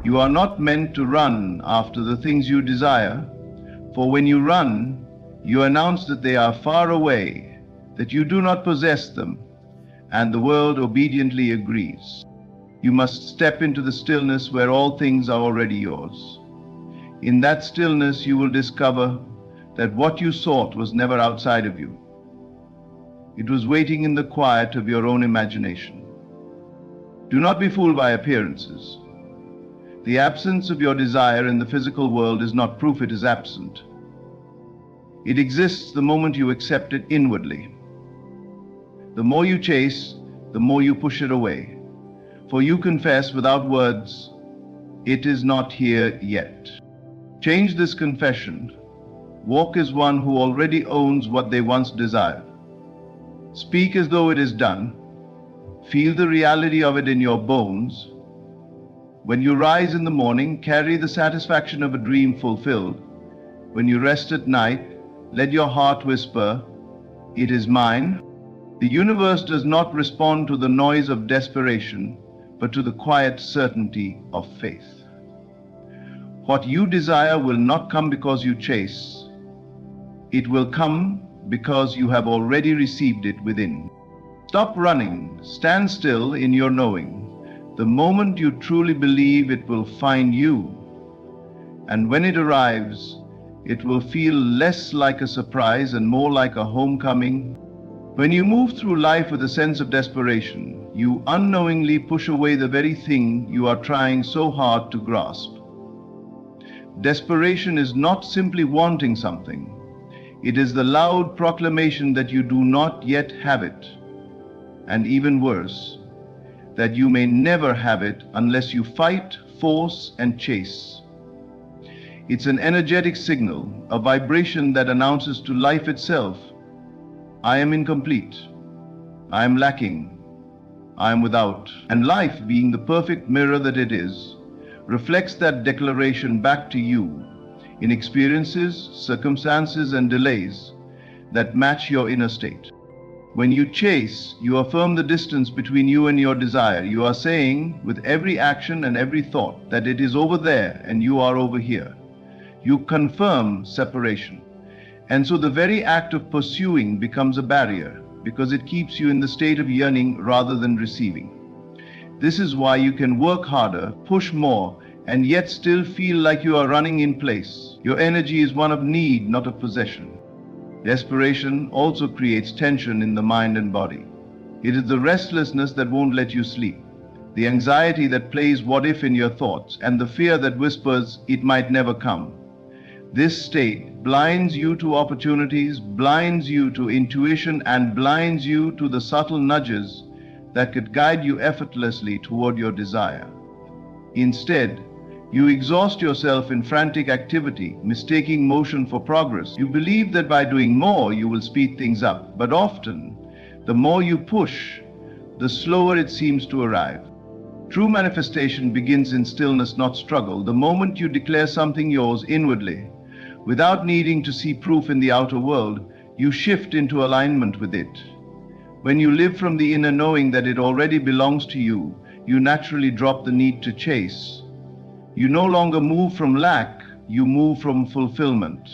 You are not meant to run after the things you desire, for when you run, you announce that they are far away, that you do not possess them, and the world obediently agrees. You must step into the stillness where all things are already yours. In that stillness, you will discover that what you sought was never outside of you. It was waiting in the quiet of your own imagination. Do not be fooled by appearances. The absence of your desire in the physical world is not proof it is absent. It exists the moment you accept it inwardly. The more you chase, the more you push it away. For you confess without words, it is not here yet. Change this confession. Walk as one who already owns what they once desired. Speak as though it is done. Feel the reality of it in your bones. When you rise in the morning, carry the satisfaction of a dream fulfilled. When you rest at night, let your heart whisper, "It is mine." The universe does not respond to the noise of desperation, but to the quiet certainty of faith. What you desire will not come because you chase. It will come because you have already received it within. Stop running, stand still in your knowing. The moment you truly believe, it will find you. And when it arrives, it will feel less like a surprise and more like a homecoming. When you move through life with a sense of desperation, you unknowingly push away the very thing you are trying so hard to grasp. Desperation is not simply wanting something. It is the loud proclamation that you do not yet have it. And even worse, that you may never have it unless you fight, force, and chase. It's an energetic signal, a vibration that announces to life itself, I am incomplete, I am lacking, I am without. And life, being the perfect mirror that it is, reflects that declaration back to you in experiences, circumstances, and delays that match your inner state. When you chase, you affirm the distance between you and your desire. You are saying, with every action and every thought, that it is over there and you are over here. You confirm separation. And so the very act of pursuing becomes a barrier, because it keeps you in the state of yearning rather than receiving. This is why you can work harder, push more, and yet still feel like you are running in place. Your energy is one of need, not of possession. Desperation also creates tension in the mind and body. It is the restlessness that won't let you sleep, the anxiety that plays what if in your thoughts, and the fear that whispers it might never come. This state blinds you to opportunities, blinds you to intuition, and blinds you to the subtle nudges that could guide you effortlessly toward your desire. Instead, you exhaust yourself in frantic activity, mistaking motion for progress. You believe that by doing more, you will speed things up, but often, the more you push, the slower it seems to arrive. True manifestation begins in stillness, not struggle. The moment you declare something yours inwardly, without needing to see proof in the outer world, you shift into alignment with it. When you live from the inner knowing that it already belongs to you, you naturally drop the need to chase. You no longer move from lack, you move from fulfillment.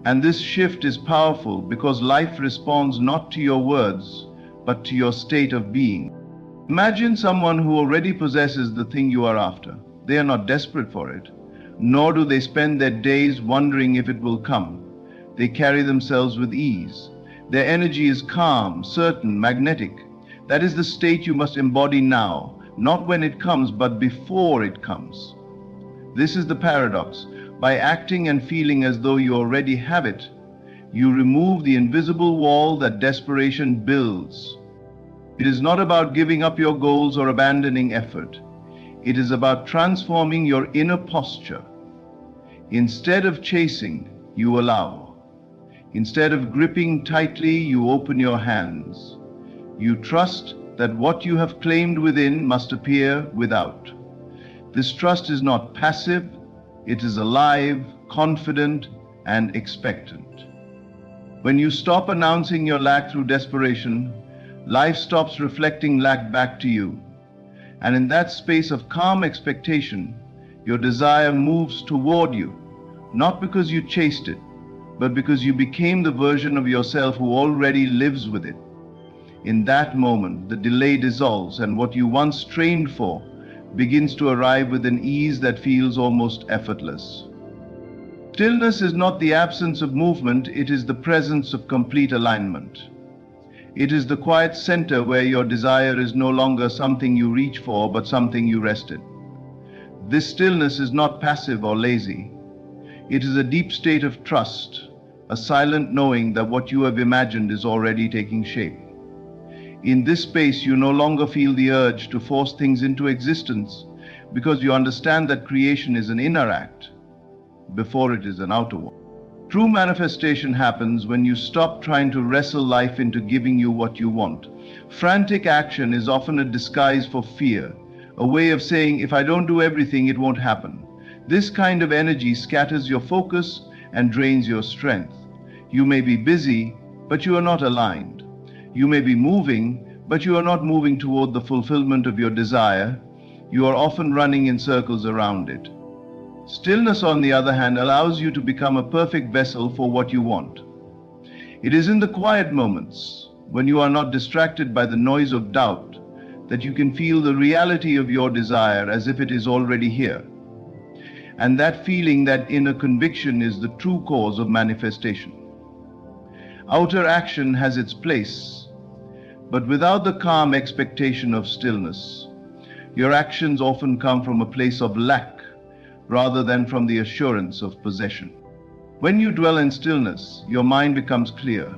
And this shift is powerful because life responds not to your words, but to your state of being. Imagine someone who already possesses the thing you are after. They are not desperate for it, nor do they spend their days wondering if it will come. They carry themselves with ease. Their energy is calm, certain, magnetic. That is the state you must embody now. Not when it comes, but before it comes. This is the paradox. By acting and feeling as though you already have it, you remove the invisible wall that desperation builds. It is not about giving up your goals or abandoning effort. It is about transforming your inner posture. Instead of chasing, you allow. Instead of gripping tightly, you open your hands. You trust that what you have claimed within must appear without. This trust is not passive, it is alive, confident, and expectant. When you stop announcing your lack through desperation, life stops reflecting lack back to you. And in that space of calm expectation, your desire moves toward you, not because you chased it, but because you became the version of yourself who already lives with it. In that moment, the delay dissolves, and what you once strained for begins to arrive with an ease that feels almost effortless. Stillness is not the absence of movement, it is the presence of complete alignment. It is the quiet center where your desire is no longer something you reach for, but something you rest in. This stillness is not passive or lazy. It is a deep state of trust, a silent knowing that what you have imagined is already taking shape. In this space, you no longer feel the urge to force things into existence because you understand that creation is an inner act before it is an outer one. True manifestation happens when you stop trying to wrestle life into giving you what you want. Frantic action is often a disguise for fear, a way of saying, if I don't do everything, it won't happen. This kind of energy scatters your focus and drains your strength. You may be busy, but you are not aligned. You may be moving, but you are not moving toward the fulfillment of your desire. You are often running in circles around it. Stillness, on the other hand, allows you to become a perfect vessel for what you want. It is in the quiet moments, when you are not distracted by the noise of doubt, that you can feel the reality of your desire as if it is already here. And that feeling, that inner conviction, is the true cause of manifestation. Outer action has its place, but without the calm expectation of stillness, your actions often come from a place of lack rather than from the assurance of possession. When you dwell in stillness, your mind becomes clear.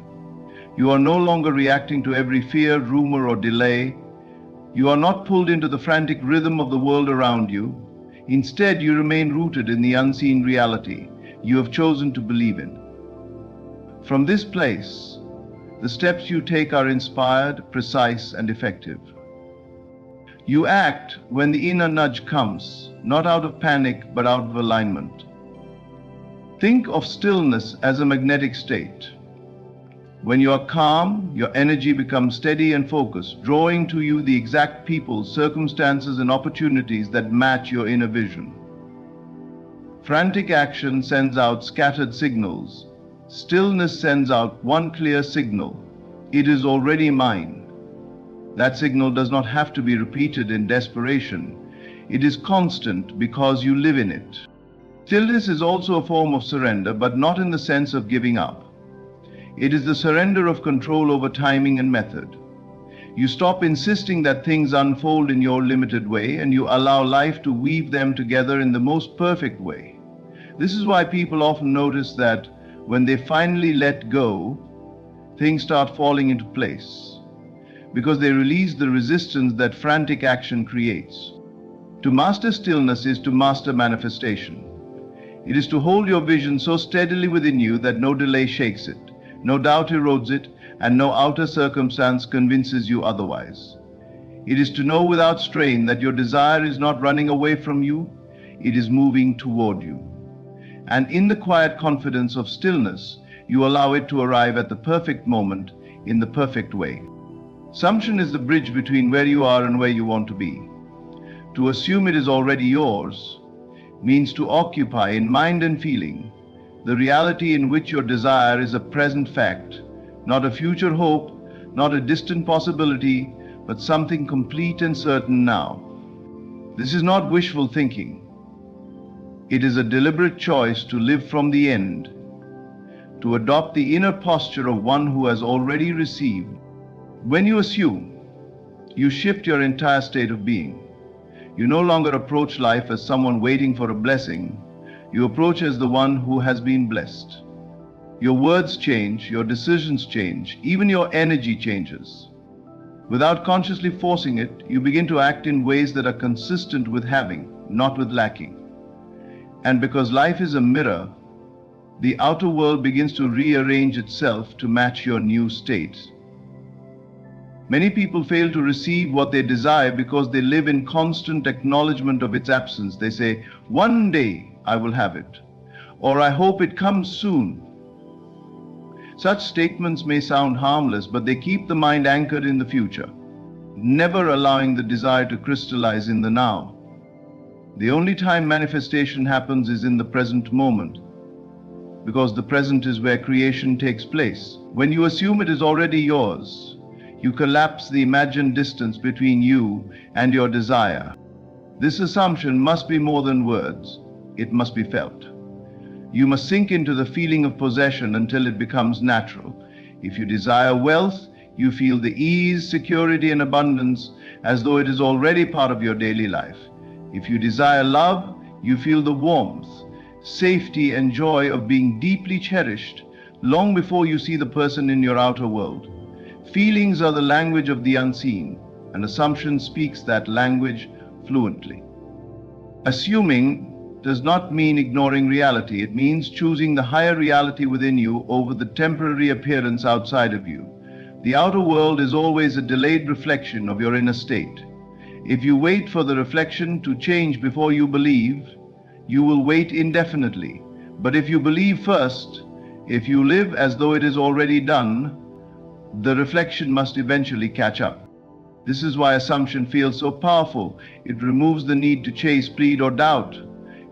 You are no longer reacting to every fear, rumor, or delay. You are not pulled into the frantic rhythm of the world around you. Instead, you remain rooted in the unseen reality you have chosen to believe in. From this place, the steps you take are inspired, precise, and effective. You act when the inner nudge comes, not out of panic, but out of alignment. Think of stillness as a magnetic state. When you are calm, your energy becomes steady and focused, drawing to you the exact people, circumstances, and opportunities that match your inner vision. Frantic action sends out scattered signals. Stillness sends out one clear signal. It is already mine. That signal does not have to be repeated in desperation. It is constant because you live in it. Stillness is also a form of surrender, but not in the sense of giving up. It is the surrender of control over timing and method. You stop insisting that things unfold in your limited way, and you allow life to weave them together in the most perfect way. This is why people often notice that when they finally let go, things start falling into place, because they release the resistance that frantic action creates. To master stillness is to master manifestation. It is to hold your vision so steadily within you that no delay shakes it, no doubt erodes it, and no outer circumstance convinces you otherwise. It is to know without strain that your desire is not running away from you, it is moving toward you. And in the quiet confidence of stillness, you allow it to arrive at the perfect moment in the perfect way. Assumption is the bridge between where you are and where you want to be. To assume it is already yours means to occupy in mind and feeling the reality in which your desire is a present fact, not a future hope, not a distant possibility, but something complete and certain now. This is not wishful thinking. It is a deliberate choice to live from the end, to adopt the inner posture of one who has already received. When you assume, you shift your entire state of being. You no longer approach life as someone waiting for a blessing. You approach as the one who has been blessed. Your words change, your decisions change, even your energy changes. Without consciously forcing it, you begin to act in ways that are consistent with having, not with lacking. And because life is a mirror, the outer world begins to rearrange itself to match your new state. Many people fail to receive what they desire because they live in constant acknowledgement of its absence. They say, "One day I will have it," or "I hope it comes soon." Such statements may sound harmless, but they keep the mind anchored in the future. never allowing the desire to crystallize in the now. The only time manifestation happens is in the present moment, because the present is where creation takes place. When you assume it is already yours, you collapse the imagined distance between you and your desire. This assumption must be more than words. It must be felt. You must sink into the feeling of possession until it becomes natural. If you desire wealth, you feel the ease, security, and abundance as though it is already part of your daily life. If you desire love, you feel the warmth, safety, and joy of being deeply cherished long before you see the person in your outer world. Feelings are the language of the unseen, and assumption speaks that language fluently. Assuming does not mean ignoring reality. It means choosing the higher reality within you over the temporary appearance outside of you. The outer world is always a delayed reflection of your inner state. If you wait for the reflection to change before you believe, you will wait indefinitely. But if you believe first, if you live as though it is already done, the reflection must eventually catch up. This is why assumption feels so powerful. It removes the need to chase, plead, or doubt.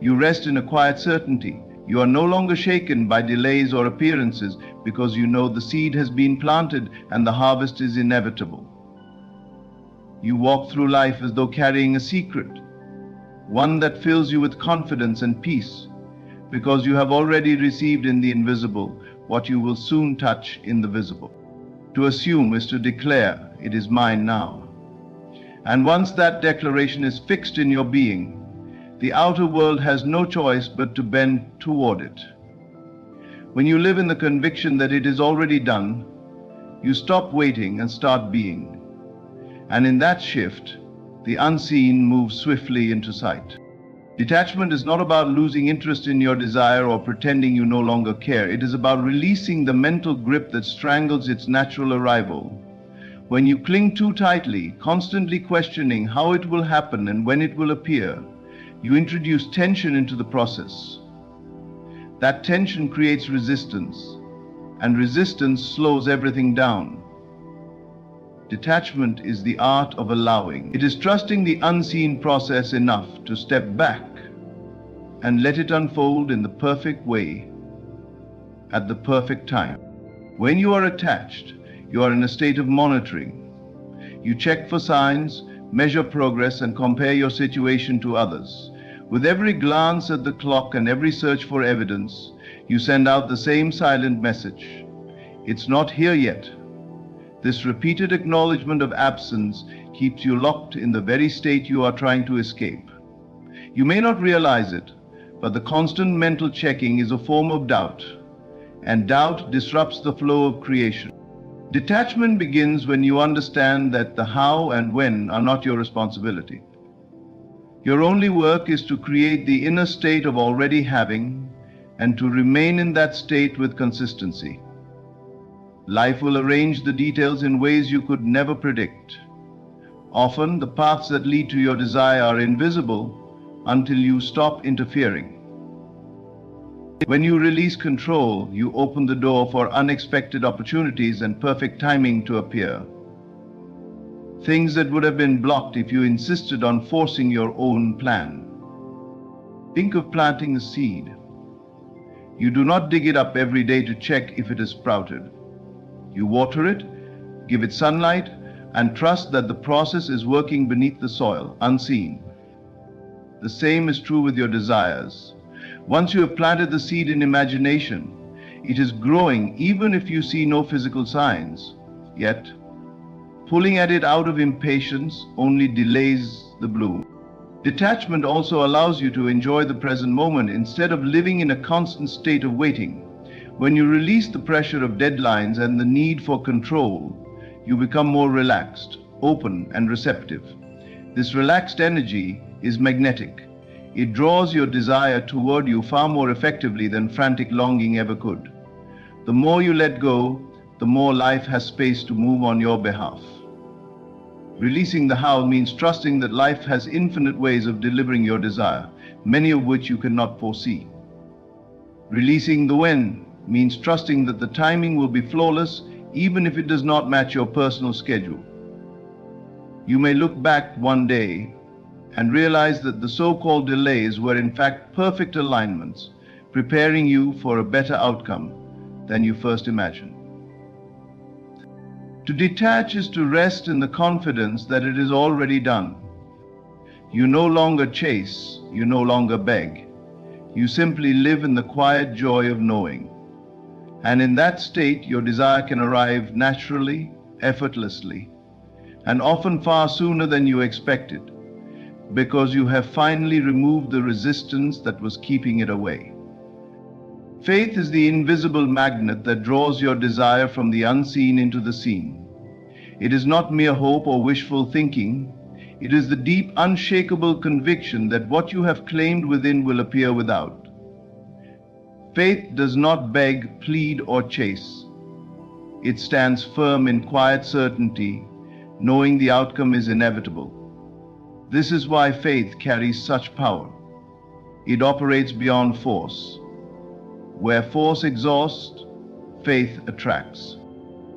You rest in a quiet certainty. You are no longer shaken by delays or appearances because you know the seed has been planted and the harvest is inevitable. You walk through life as though carrying a secret, one that fills you with confidence and peace, because you have already received in the invisible what you will soon touch in the visible. To assume is to declare, it is mine now. And once that declaration is fixed in your being, the outer world has no choice but to bend toward it. When you live in the conviction that it is already done, you stop waiting and start being. And in that shift, the unseen moves swiftly into sight. Detachment is not about losing interest in your desire or pretending you no longer care. It is about releasing the mental grip that strangles its natural arrival. When you cling too tightly, constantly questioning how it will happen and when it will appear, you introduce tension into the process. That tension creates resistance, and resistance slows everything down. Detachment is the art of allowing. It is trusting the unseen process enough to step back and let it unfold in the perfect way, at the perfect time. When you are attached, you are in a state of monitoring. You check for signs, measure progress, and compare your situation to others. With every glance at the clock and every search for evidence, you send out the same silent message. It's not here yet. This repeated acknowledgement of absence keeps you locked in the very state you are trying to escape. You may not realize it, but the constant mental checking is a form of doubt, and doubt disrupts the flow of creation. Detachment begins when you understand that the how and when are not your responsibility. Your only work is to create the inner state of already having and to remain in that state with consistency. Life will arrange the details in ways you could never predict. Often, the paths that lead to your desire are invisible until you stop interfering. When you release control, you open the door for unexpected opportunities and perfect timing to appear. Things that would have been blocked if you insisted on forcing your own plan. Think of planting a seed. You do not dig it up every day to check if it has sprouted. You water it, give it sunlight, and trust that the process is working beneath the soil, unseen. The same is true with your desires. Once you have planted the seed in imagination, it is growing even if you see no physical signs. Yet, pulling at it out of impatience only delays the bloom. Detachment also allows you to enjoy the present moment instead of living in a constant state of waiting. When you release the pressure of deadlines and the need for control, you become more relaxed, open, and receptive. This relaxed energy is magnetic. It draws your desire toward you far more effectively than frantic longing ever could. The more you let go, the more life has space to move on your behalf. Releasing the how means trusting that life has infinite ways of delivering your desire, many of which you cannot foresee. Releasing the when means trusting that the timing will be flawless even if it does not match your personal schedule. You may look back one day and realize that the so-called delays were in fact perfect alignments, preparing you for a better outcome than you first imagined. To detach is to rest in the confidence that it is already done. You no longer chase, you no longer beg. You simply live in the quiet joy of knowing. And in that state, your desire can arrive naturally, effortlessly, and often far sooner than you expected, because you have finally removed the resistance that was keeping it away. Faith is the invisible magnet that draws your desire from the unseen into the seen. It is not mere hope or wishful thinking. It is the deep, unshakable conviction that what you have claimed within will appear without. Faith does not beg, plead, or chase. It stands firm in quiet certainty, knowing the outcome is inevitable. This is why faith carries such power. It operates beyond force. Where force exhausts, faith attracts.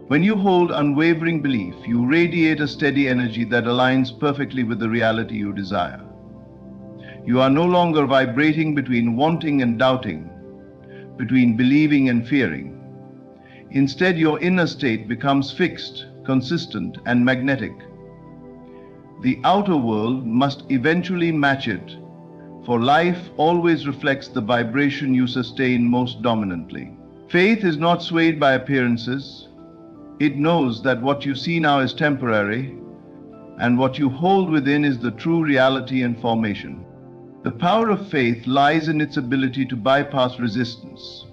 When you hold unwavering belief, you radiate a steady energy that aligns perfectly with the reality you desire. You are no longer vibrating between wanting and doubting, between believing and fearing. Instead, your inner state becomes fixed, consistent, and magnetic. The outer world must eventually match it, for life always reflects the vibration you sustain most dominantly. Faith is not swayed by appearances. It knows that what you see now is temporary, and what you hold within is the true reality and formation. The power of faith lies in its ability to bypass resistance.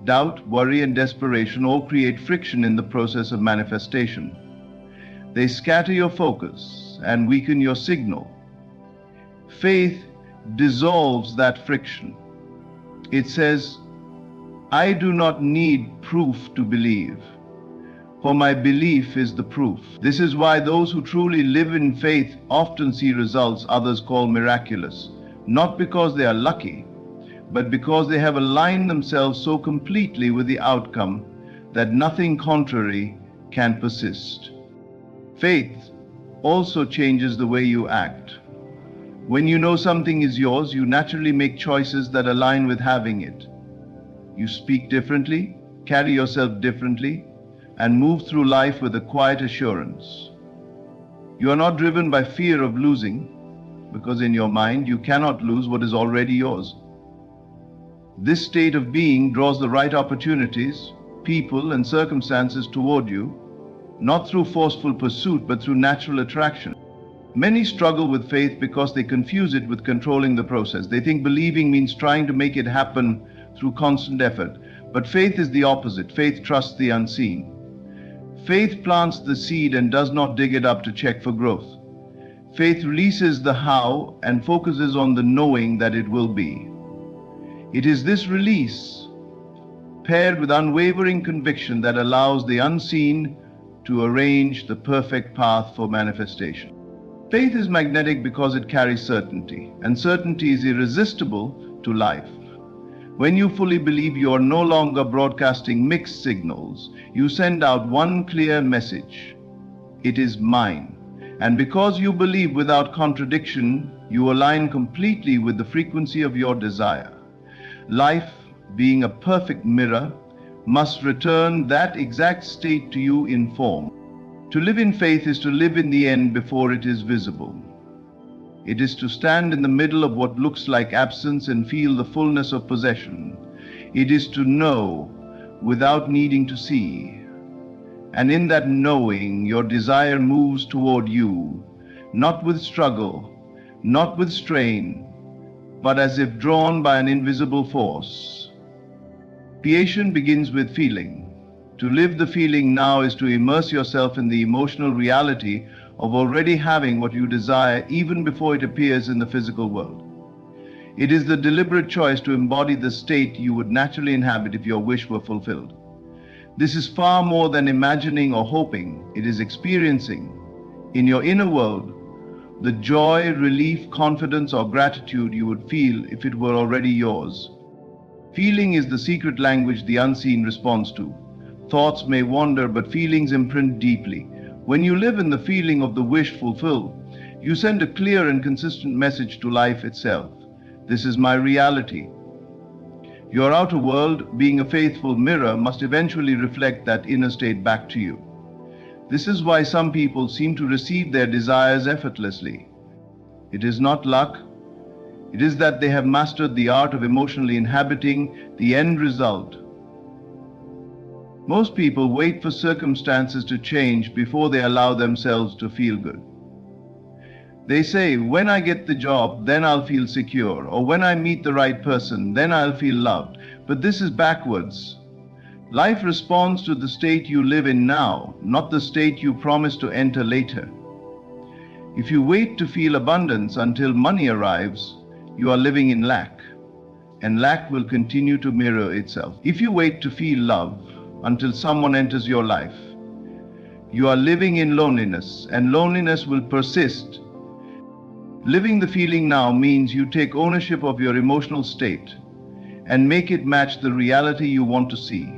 Doubt, worry, and desperation all create friction in the process of manifestation. They scatter your focus and weaken your signal. Faith dissolves that friction. It says, I do not need proof to believe, for my belief is the proof. This is why those who truly live in faith often see results others call miraculous, not because they are lucky, but because they have aligned themselves so completely with the outcome that nothing contrary can persist. Faith also changes the way you act. When you know something is yours, you naturally make choices that align with having it. You speak differently, carry yourself differently, and move through life with a quiet assurance. You are not driven by fear of losing, because in your mind you cannot lose what is already yours. This state of being draws the right opportunities, people, and circumstances toward you, not through forceful pursuit, but through natural attraction. Many struggle with faith because they confuse it with controlling the process. They think believing means trying to make it happen through constant effort. But faith is the opposite. Faith trusts the unseen. Faith plants the seed and does not dig it up to check for growth. Faith releases the how and focuses on the knowing that it will be. It is this release, paired with unwavering conviction, that allows the unseen to arrange the perfect path for manifestation. Faith is magnetic because it carries certainty, and certainty is irresistible to life. When you fully believe, you are no longer broadcasting mixed signals. You send out one clear message: it is mine. And because you believe without contradiction, you align completely with the frequency of your desire. Life, being a perfect mirror, must return that exact state to you in form. To live in faith is to live in the end before it is visible. It is to stand in the middle of what looks like absence and feel the fullness of possession. It is to know without needing to see. And in that knowing, your desire moves toward you, not with struggle, not with strain, but as if drawn by an invisible force. Creation begins with feeling. To live the feeling now is to immerse yourself in the emotional reality of already having what you desire even before it appears in the physical world. It is the deliberate choice to embody the state you would naturally inhabit if your wish were fulfilled. This is far more than imagining or hoping. It is experiencing, in your inner world, the joy, relief, confidence, or gratitude you would feel if it were already yours. Feeling is the secret language the unseen responds to. Thoughts may wander, but feelings imprint deeply. When you live in the feeling of the wish fulfilled, you send a clear and consistent message to life itself. This is my reality. Your outer world, being a faithful mirror, must eventually reflect that inner state back to you. This is why some people seem to receive their desires effortlessly. It is not luck. It is that they have mastered the art of emotionally inhabiting the end result. Most people wait for circumstances to change before they allow themselves to feel good. They say, when I get the job, then I'll feel secure, or when I meet the right person, then I'll feel loved. But this is backwards. Life responds to the state you live in now, not the state you promise to enter later. If you wait to feel abundance until money arrives, you are living in lack, and lack will continue to mirror itself. If you wait to feel love until someone enters your life, you are living in loneliness, and loneliness will persist. Living the feeling now means you take ownership of your emotional state and make it match the reality you want to see.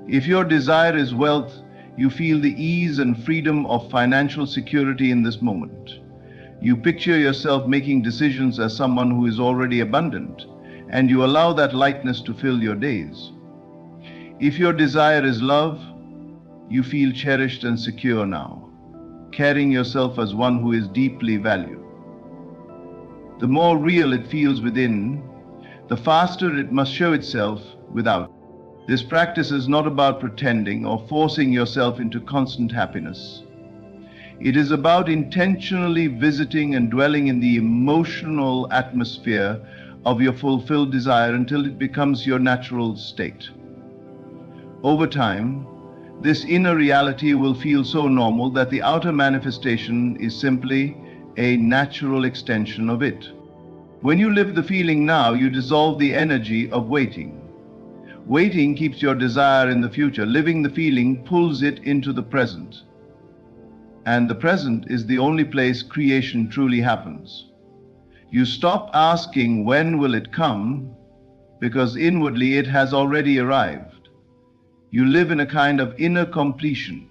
If your desire is wealth, you feel the ease and freedom of financial security in this moment. You picture yourself making decisions as someone who is already abundant, and you allow that lightness to fill your days. If your desire is love, you feel cherished and secure now, carrying yourself as one who is deeply valued. The more real it feels within, the faster it must show itself without. This practice is not about pretending or forcing yourself into constant happiness. It is about intentionally visiting and dwelling in the emotional atmosphere of your fulfilled desire until it becomes your natural state. Over time, this inner reality will feel so normal that the outer manifestation is simply a natural extension of it. When you live the feeling now, you dissolve the energy of waiting. Waiting keeps your desire in the future. Living the feeling pulls it into the present. And the present is the only place creation truly happens. You stop asking when will it come, because inwardly it has already arrived. You live in a kind of inner completion,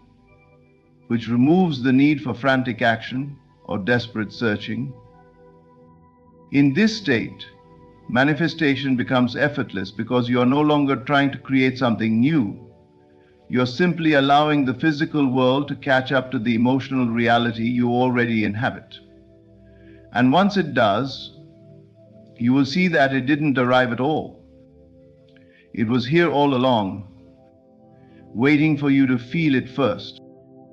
which removes the need for frantic action or desperate searching. In this state, manifestation becomes effortless because you are no longer trying to create something new. You're simply allowing the physical world to catch up to the emotional reality you already inhabit. And once it does, you will see that it didn't arrive at all. It was here all along, waiting for you to feel it first.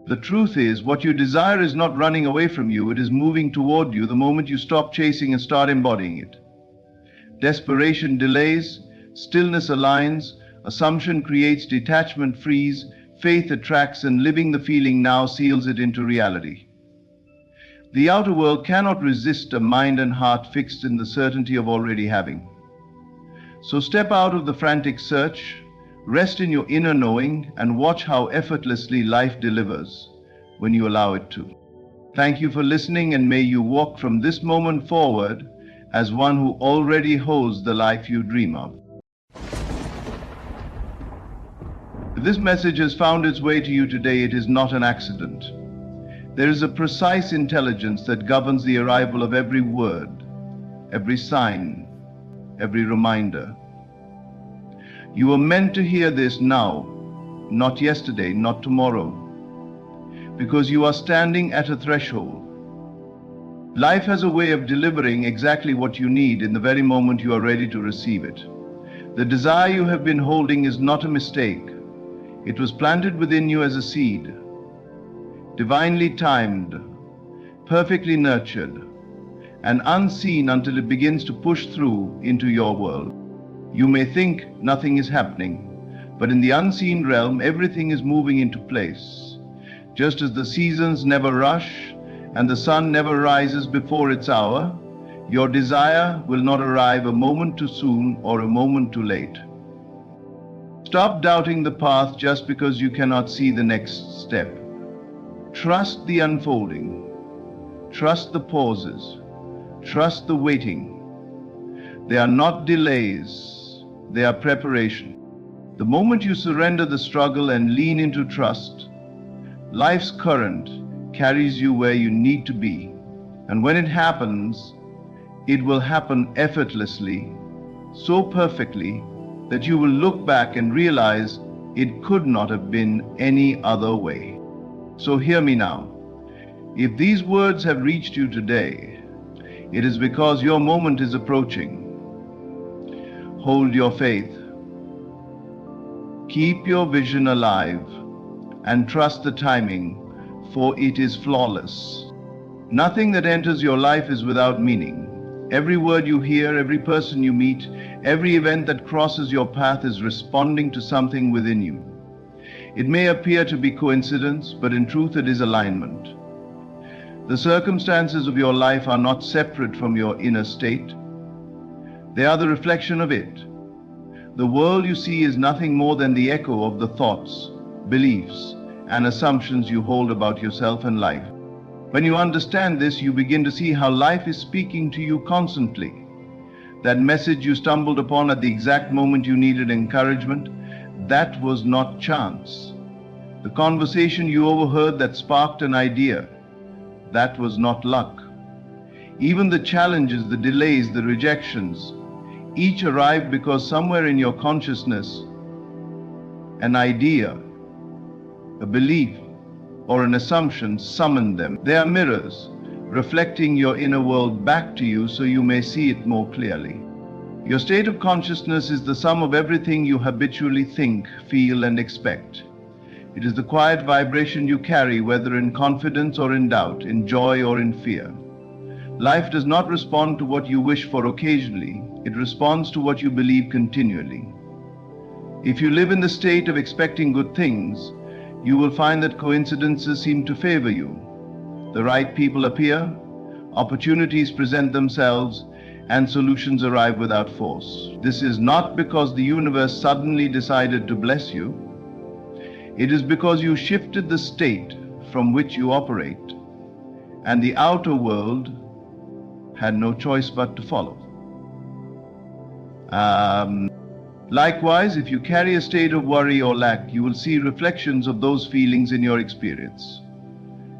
The truth is, what you desire is not running away from you, it is moving toward you the moment you stop chasing and start embodying it. Desperation delays, stillness aligns, assumption creates, detachment frees, faith attracts, and living the feeling now seals it into reality. The outer world cannot resist a mind and heart fixed in the certainty of already having. So step out of the frantic search, rest in your inner knowing, and watch how effortlessly life delivers when you allow it to. Thank you for listening, and may you walk from this moment forward as one who already holds the life you dream of. If this message has found its way to you today, it is not an accident. There is a precise intelligence that governs the arrival of every word, every sign, every reminder. You were meant to hear this now, not yesterday, not tomorrow, because you are standing at a threshold. Life has a way of delivering exactly what you need in the very moment you are ready to receive it. The desire you have been holding is not a mistake. It was planted within you as a seed, divinely timed, perfectly nurtured, and unseen until it begins to push through into your world. You may think nothing is happening, but in the unseen realm, everything is moving into place. Just as the seasons never rush and the sun never rises before its hour, your desire will not arrive a moment too soon or a moment too late. Stop doubting the path just because you cannot see the next step. Trust the unfolding. Trust the pauses. Trust the waiting. They are not delays, they are preparation. The moment you surrender the struggle and lean into trust, Life's current carries you where you need to be, and when it happens, it will happen effortlessly, so perfectly that you will look back and realize it could not have been any other way. So hear me now. If these words have reached you today, it is because your moment is approaching. Hold your faith. Keep your vision alive and trust the timing, for it is flawless. Nothing that enters your life is without meaning. Every word you hear, every person you meet, every event that crosses your path is responding to something within you. It may appear to be coincidence, but in truth it is alignment. The circumstances of your life are not separate from your inner state. They are the reflection of it. The world you see is nothing more than the echo of the thoughts, beliefs, and assumptions you hold about yourself and life. When you understand this, you begin to see how life is speaking to you constantly. That message you stumbled upon at the exact moment you needed encouragement, that was not chance. The conversation you overheard that sparked an idea, that was not luck. Even the challenges, the delays, the rejections, each arrived because somewhere in your consciousness, an idea, a belief, or an assumption summoned them. They are mirrors, reflecting your inner world back to you so you may see it more clearly. Your state of consciousness is the sum of everything you habitually think, feel, and expect. It is the quiet vibration you carry, whether in confidence or in doubt, in joy or in fear. Life does not respond to what you wish for occasionally, it responds to what you believe continually. If you live in the state of expecting good things, you will find that coincidences seem to favor you. The right people appear, opportunities present themselves, and solutions arrive without force. This is not because the universe suddenly decided to bless you. It is because you shifted the state from which you operate, and the outer world had no choice but to follow. Likewise, if you carry a state of worry or lack, you will see reflections of those feelings in your experience.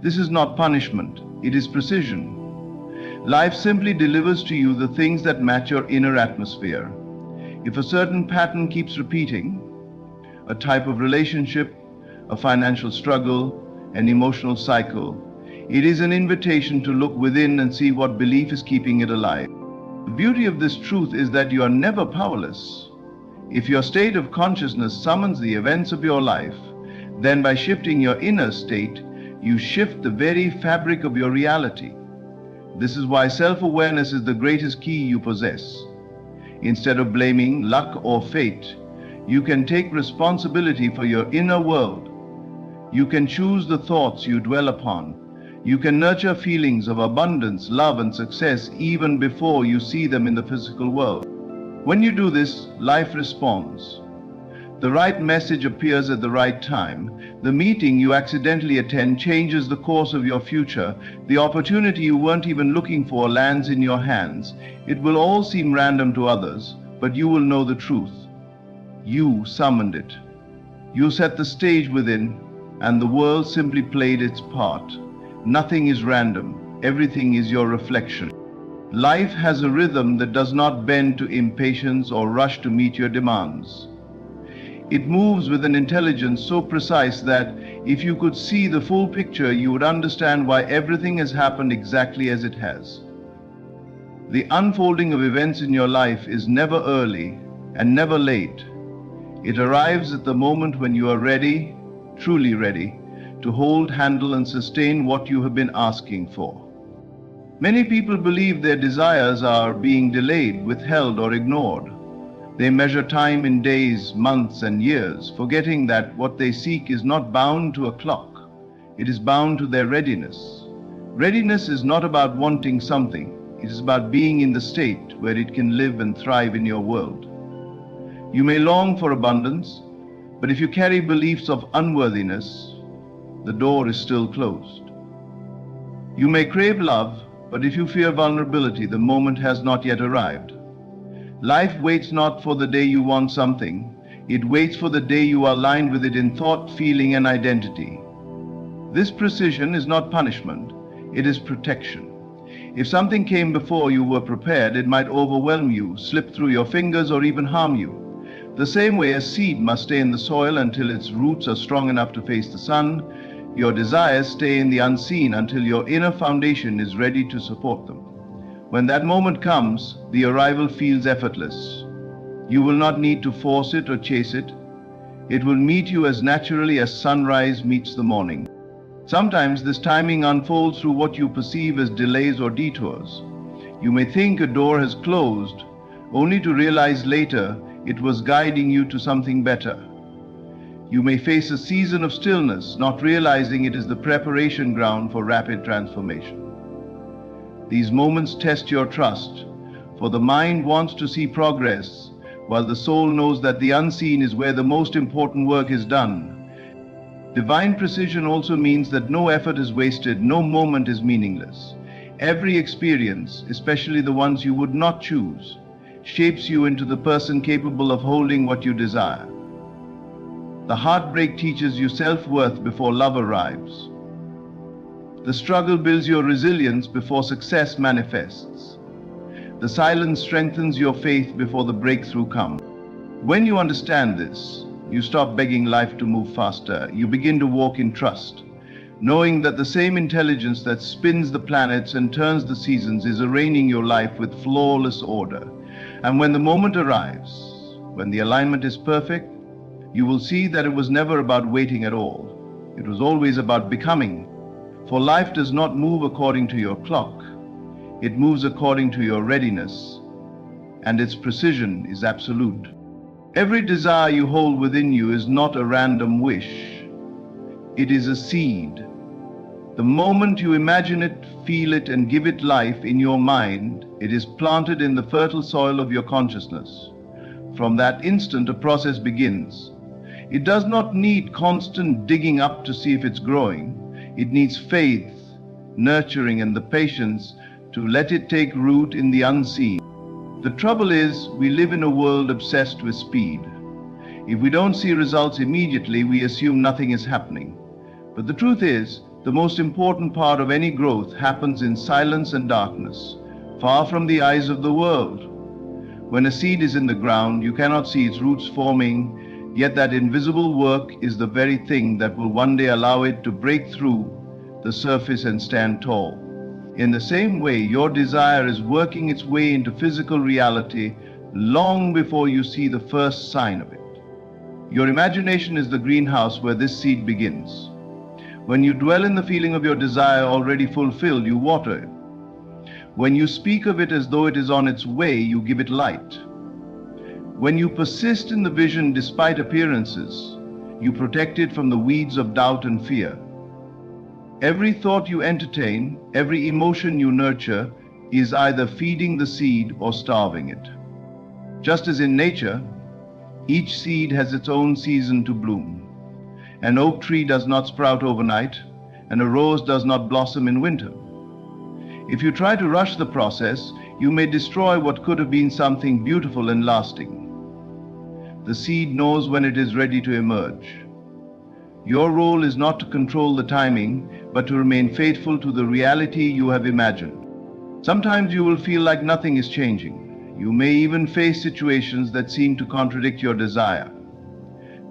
This is not punishment, it is precision. Life simply delivers to you the things that match your inner atmosphere. If a certain pattern keeps repeating, a type of relationship, a financial struggle, an emotional cycle, it is an invitation to look within and see what belief is keeping it alive. The beauty of this truth is that you are never powerless. If your state of consciousness summons the events of your life, then by shifting your inner state, you shift the very fabric of your reality. This is why self-awareness is the greatest key you possess. Instead of blaming luck or fate, you can take responsibility for your inner world. You can choose the thoughts you dwell upon. You can nurture feelings of abundance, love, and success even before you see them in the physical world. When you do this, life responds. The right message appears at the right time. The meeting you accidentally attend changes the course of your future. The opportunity you weren't even looking for lands in your hands. It will all seem random to others, but you will know the truth. You summoned it. You set the stage within, and the world simply played its part. Nothing is random. Everything is your reflection. Life has a rhythm that does not bend to impatience or rush to meet your demands. It moves with an intelligence so precise that if you could see the full picture, you would understand why everything has happened exactly as it has. The unfolding of events in your life is never early and never late. It arrives at the moment when you are ready, truly ready, to hold, handle, and sustain what you have been asking for. Many people believe their desires are being delayed, withheld, or ignored. They measure time in days, months, and years, forgetting that what they seek is not bound to a clock. It is bound to their readiness. Readiness is not about wanting something. It is about being in the state where it can live and thrive in your world. You may long for abundance, but if you carry beliefs of unworthiness, the door is still closed. You may crave love, but if you fear vulnerability, the moment has not yet arrived. Life waits not for the day you want something. It waits for the day you are aligned with it in thought, feeling, and identity. This precision is not punishment, it is protection. If something came before you were prepared, it might overwhelm you, slip through your fingers, or even harm you. The same way a seed must stay in the soil until its roots are strong enough to face the sun, your desires stay in the unseen until your inner foundation is ready to support them. When that moment comes, the arrival feels effortless. You will not need to force it or chase it. It will meet you as naturally as sunrise meets the morning. Sometimes this timing unfolds through what you perceive as delays or detours. You may think a door has closed, only to realize later it was guiding you to something better. You may face a season of stillness, not realizing it is the preparation ground for rapid transformation. These moments test your trust, for the mind wants to see progress, while the soul knows that the unseen is where the most important work is done. Divine precision also means that no effort is wasted, no moment is meaningless. Every experience, especially the ones you would not choose, shapes you into the person capable of holding what you desire. The heartbreak teaches you self-worth before love arrives. The struggle builds your resilience before success manifests. The silence strengthens your faith before the breakthrough comes. When you understand this, you stop begging life to move faster. You begin to walk in trust, knowing that the same intelligence that spins the planets and turns the seasons is arraigning your life with flawless order. And when the moment arrives, when the alignment is perfect, you will see that it was never about waiting at all. It was always about becoming. For life does not move according to your clock. It moves according to your readiness, and its precision is absolute. Every desire you hold within you is not a random wish. It is a seed. The moment you imagine it, feel it, and give it life in your mind, it is planted in the fertile soil of your consciousness. From that instant, a process begins. It does not need constant digging up to see if it's growing. It needs faith, nurturing, and the patience to let it take root in the unseen. The trouble is, we live in a world obsessed with speed. If we don't see results immediately, we assume nothing is happening. But the truth is, the most important part of any growth happens in silence and darkness, far from the eyes of the world. When a seed is in the ground, you cannot see its roots forming, yet that invisible work is the very thing that will one day allow it to break through the surface and stand tall. In the same way, your desire is working its way into physical reality long before you see the first sign of it. Your imagination is the greenhouse where this seed begins. When you dwell in the feeling of your desire already fulfilled, you water it. When you speak of it as though it is on its way, you give it light. When you persist in the vision despite appearances, you protect it from the weeds of doubt and fear. Every thought you entertain, every emotion you nurture, is either feeding the seed or starving it. Just as in nature, each seed has its own season to bloom. An oak tree does not sprout overnight, and a rose does not blossom in winter. If you try to rush the process, you may destroy what could have been something beautiful and lasting. The seed knows when it is ready to emerge. Your role is not to control the timing, but to remain faithful to the reality you have imagined. Sometimes you will feel like nothing is changing. You may even face situations that seem to contradict your desire.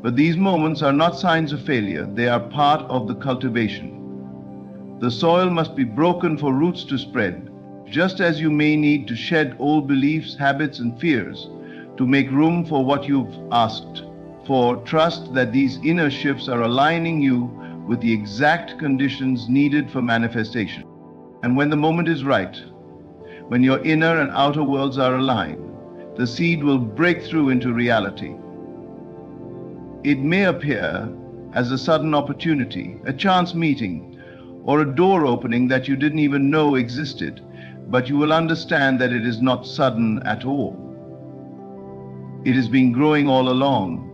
But these moments are not signs of failure, they are part of the cultivation. The soil must be broken for roots to spread, just as you may need to shed old beliefs, habits, and fears to make room for what you've asked for. Trust that these inner shifts are aligning you with the exact conditions needed for manifestation. And when the moment is right, when your inner and outer worlds are aligned, the seed will break through into reality. It may appear as a sudden opportunity, a chance meeting, or a door opening that you didn't even know existed, but you will understand that it is not sudden at all. It has been growing all along,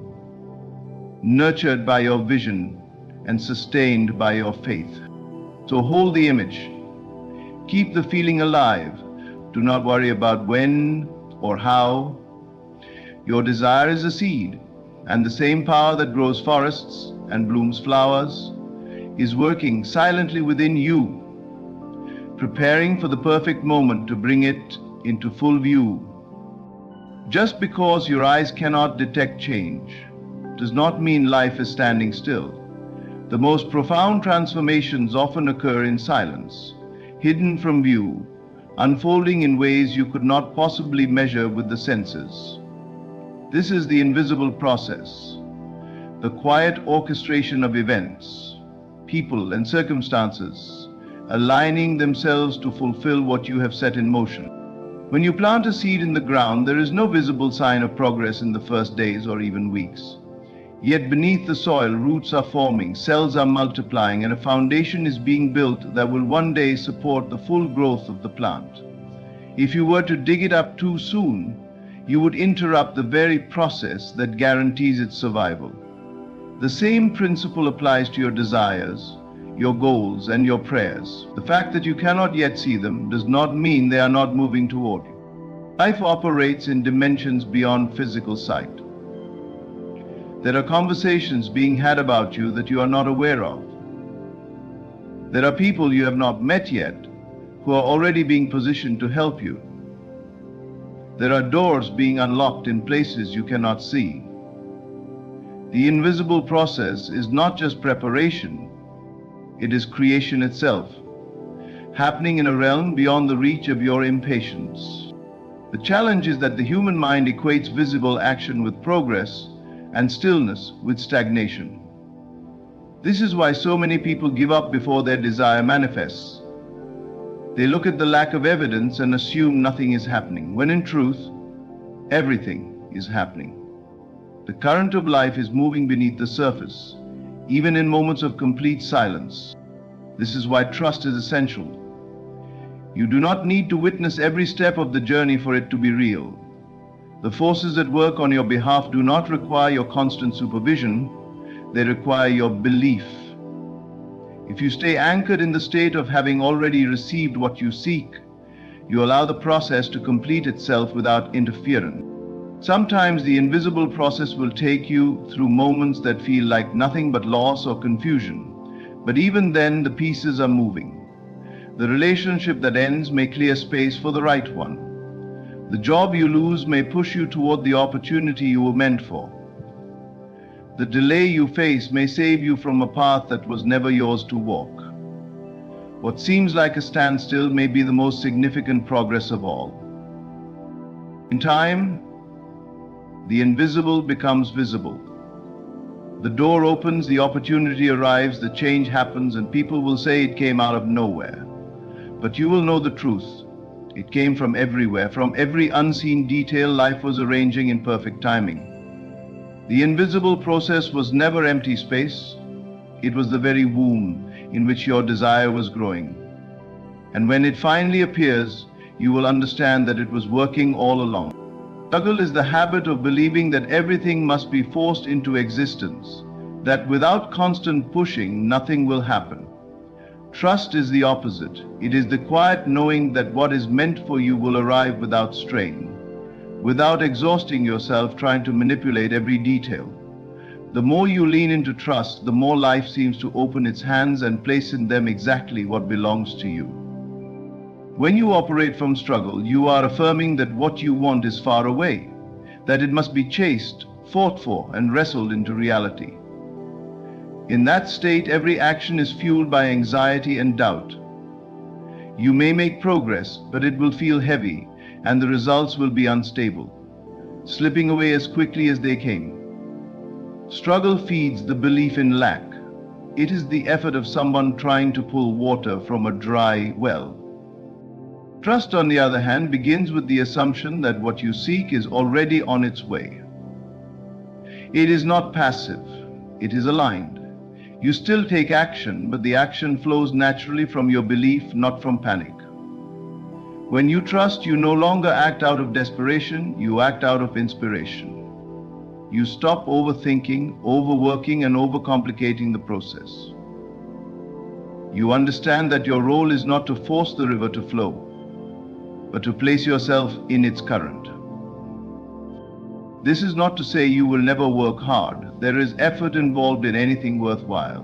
nurtured by your vision and sustained by your faith. So hold the image. Keep the feeling alive. Do not worry about when or how. Your desire is a seed, and the same power that grows forests and blooms flowers is working silently within you, preparing for the perfect moment to bring it into full view. Just because your eyes cannot detect change does not mean life is standing still. The most profound transformations often occur in silence, hidden from view, unfolding in ways you could not possibly measure with the senses. This is the invisible process, the quiet orchestration of events, people, and circumstances, aligning themselves to fulfill what you have set in motion. When you plant a seed in the ground, there is no visible sign of progress in the first days or even weeks. Yet beneath the soil, roots are forming, cells are multiplying, and a foundation is being built that will one day support the full growth of the plant. If you were to dig it up too soon, you would interrupt the very process that guarantees its survival. The same principle applies to your desires, your goals, and your prayers. The fact that you cannot yet see them does not mean they are not moving toward you. Life operates in dimensions beyond physical sight. There are conversations being had about you that you are not aware of. There are people you have not met yet who are already being positioned to help you. There are doors being unlocked in places you cannot see. The invisible process is not just preparation, it is creation itself, happening in a realm beyond the reach of your impatience. The challenge is that the human mind equates visible action with progress and stillness with stagnation. This is why so many people give up before their desire manifests. They look at the lack of evidence and assume nothing is happening, when in truth, everything is happening. The current of life is moving beneath the surface, even in moments of complete silence. This is why trust is essential. You do not need to witness every step of the journey for it to be real. The forces at work on your behalf do not require your constant supervision, they require your belief. If you stay anchored in the state of having already received what you seek, you allow the process to complete itself without interference. Sometimes the invisible process will take you through moments that feel like nothing but loss or confusion, but even then the pieces are moving. The relationship that ends may clear space for the right one. The job you lose may push you toward the opportunity you were meant for. The delay you face may save you from a path that was never yours to walk. What seems like a standstill may be the most significant progress of all. In time, the invisible becomes visible. The door opens, the opportunity arrives, the change happens, and people will say it came out of nowhere. But you will know the truth. It came from everywhere, from every unseen detail life was arranging in perfect timing. The invisible process was never empty space. It was the very womb in which your desire was growing. And when it finally appears, you will understand that it was working all along. Struggle is the habit of believing that everything must be forced into existence, that without constant pushing, nothing will happen. Trust is the opposite. It is the quiet knowing that what is meant for you will arrive without strain, without exhausting yourself trying to manipulate every detail. The more you lean into trust, the more life seems to open its hands and place in them exactly what belongs to you. When you operate from struggle, you are affirming that what you want is far away, that it must be chased, fought for, and wrestled into reality. In that state, every action is fueled by anxiety and doubt. You may make progress, but it will feel heavy, and the results will be unstable, slipping away as quickly as they came. Struggle feeds the belief in lack. It is the effort of someone trying to pull water from a dry well. Trust, on the other hand, begins with the assumption that what you seek is already on its way. It is not passive, it is aligned. You still take action, but the action flows naturally from your belief, not from panic. When you trust, you no longer act out of desperation, you act out of inspiration. You stop overthinking, overworking, and overcomplicating the process. You understand that your role is not to force the river to flow, but to place yourself in its current. This is not to say you will never work hard. There is effort involved in anything worthwhile.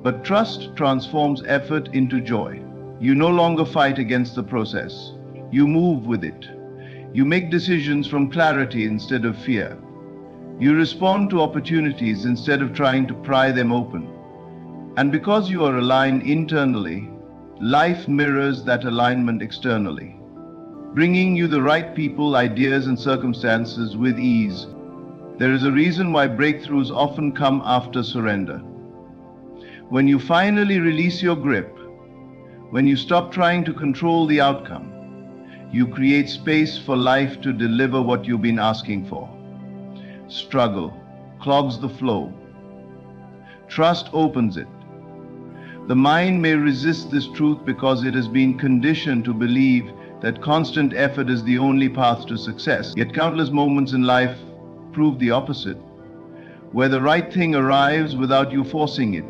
But trust transforms effort into joy. You no longer fight against the process. You move with it. You make decisions from clarity instead of fear. You respond to opportunities instead of trying to pry them open. And because you are aligned internally, life mirrors that alignment externally, bringing you the right people, ideas, and circumstances with ease. There is a reason why breakthroughs often come after surrender. When you finally release your grip, when you stop trying to control the outcome, you create space for life to deliver what you've been asking for. Struggle clogs the flow. Trust opens it. The mind may resist this truth because it has been conditioned to believe that constant effort is the only path to success. Yet countless moments in life prove the opposite, where the right thing arrives without you forcing it,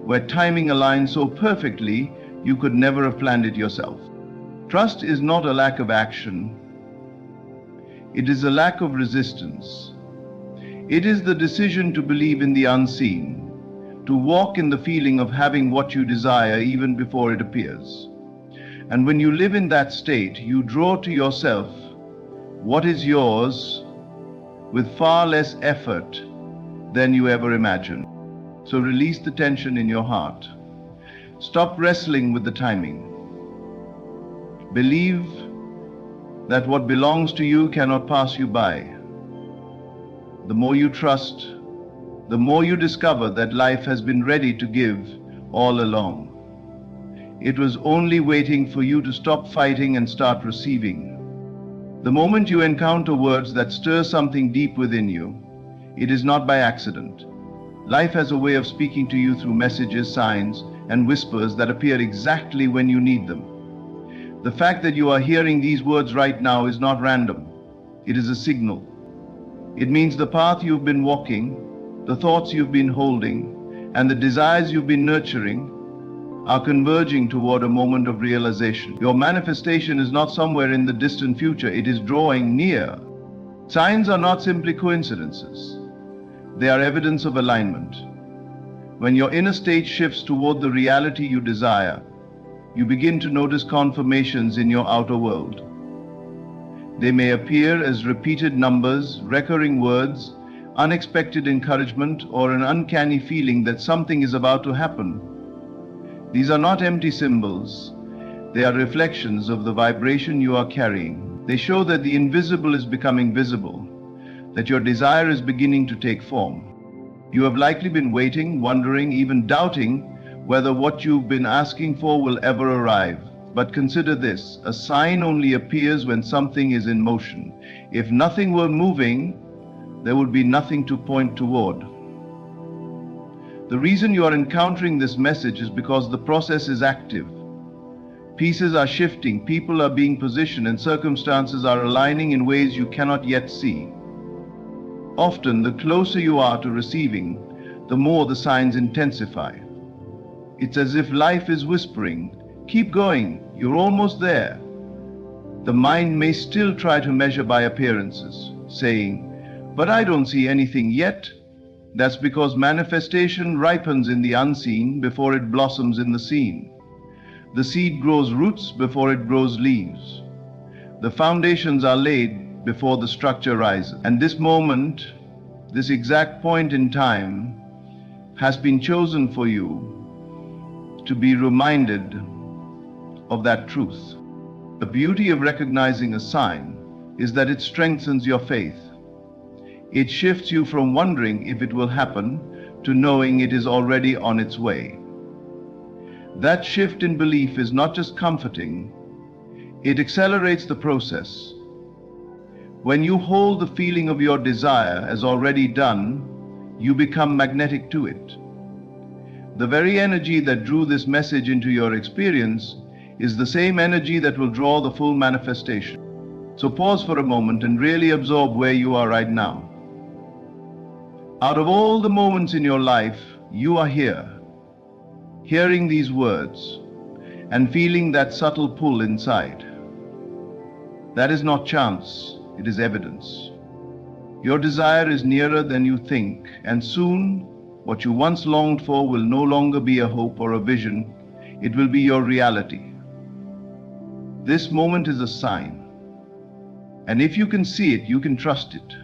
where timing aligns so perfectly you could never have planned it yourself. Trust is not a lack of action. It is a lack of resistance. It is the decision to believe in the unseen, to walk in the feeling of having what you desire even before it appears. And when you live in that state, you draw to yourself what is yours with far less effort than you ever imagined. So release the tension in your heart. Stop wrestling with the timing. Believe that what belongs to you cannot pass you by. The more you trust, the more you discover that life has been ready to give all along. It was only waiting for you to stop fighting and start receiving. The moment you encounter words that stir something deep within you, it is not by accident. Life has a way of speaking to you through messages, signs, and whispers that appear exactly when you need them. The fact that you are hearing these words right now is not random. It is a signal. It means the path you've been walking, the thoughts you've been holding, and the desires you've been nurturing are converging toward a moment of realization. Your manifestation is not somewhere in the distant future, it is drawing near. Signs are not simply coincidences. They are evidence of alignment. When your inner state shifts toward the reality you desire, you begin to notice confirmations in your outer world. They may appear as repeated numbers, recurring words, unexpected encouragement, or an uncanny feeling that something is about to happen. These are not empty symbols. They are reflections of the vibration you are carrying. They show that the invisible is becoming visible, that your desire is beginning to take form. You have likely been waiting, wondering, even doubting whether what you've been asking for will ever arrive. But consider this, a sign only appears when something is in motion. If nothing were moving, there would be nothing to point toward. The reason you are encountering this message is because the process is active. Pieces are shifting, people are being positioned, and circumstances are aligning in ways you cannot yet see. Often, the closer you are to receiving, the more the signs intensify. It's as if life is whispering, "Keep going, you're almost there." The mind may still try to measure by appearances, saying, "But I don't see anything yet." That's because manifestation ripens in the unseen before it blossoms in the seen. The seed grows roots before it grows leaves. The foundations are laid before the structure rises. And this moment, this exact point in time, has been chosen for you to be reminded of that truth. The beauty of recognizing a sign is that it strengthens your faith. It shifts you from wondering if it will happen to knowing it is already on its way. That shift in belief is not just comforting, it accelerates the process. When you hold the feeling of your desire as already done, you become magnetic to it. The very energy that drew this message into your experience is the same energy that will draw the full manifestation. So pause for a moment and really absorb where you are right now. Out of all the moments in your life, you are here, hearing these words and feeling that subtle pull inside. That is not chance, it is evidence. Your desire is nearer than you think, and soon, What you once longed for will no longer be a hope or a vision. It will be your reality. This moment is a sign. And if you can see it, you can trust it.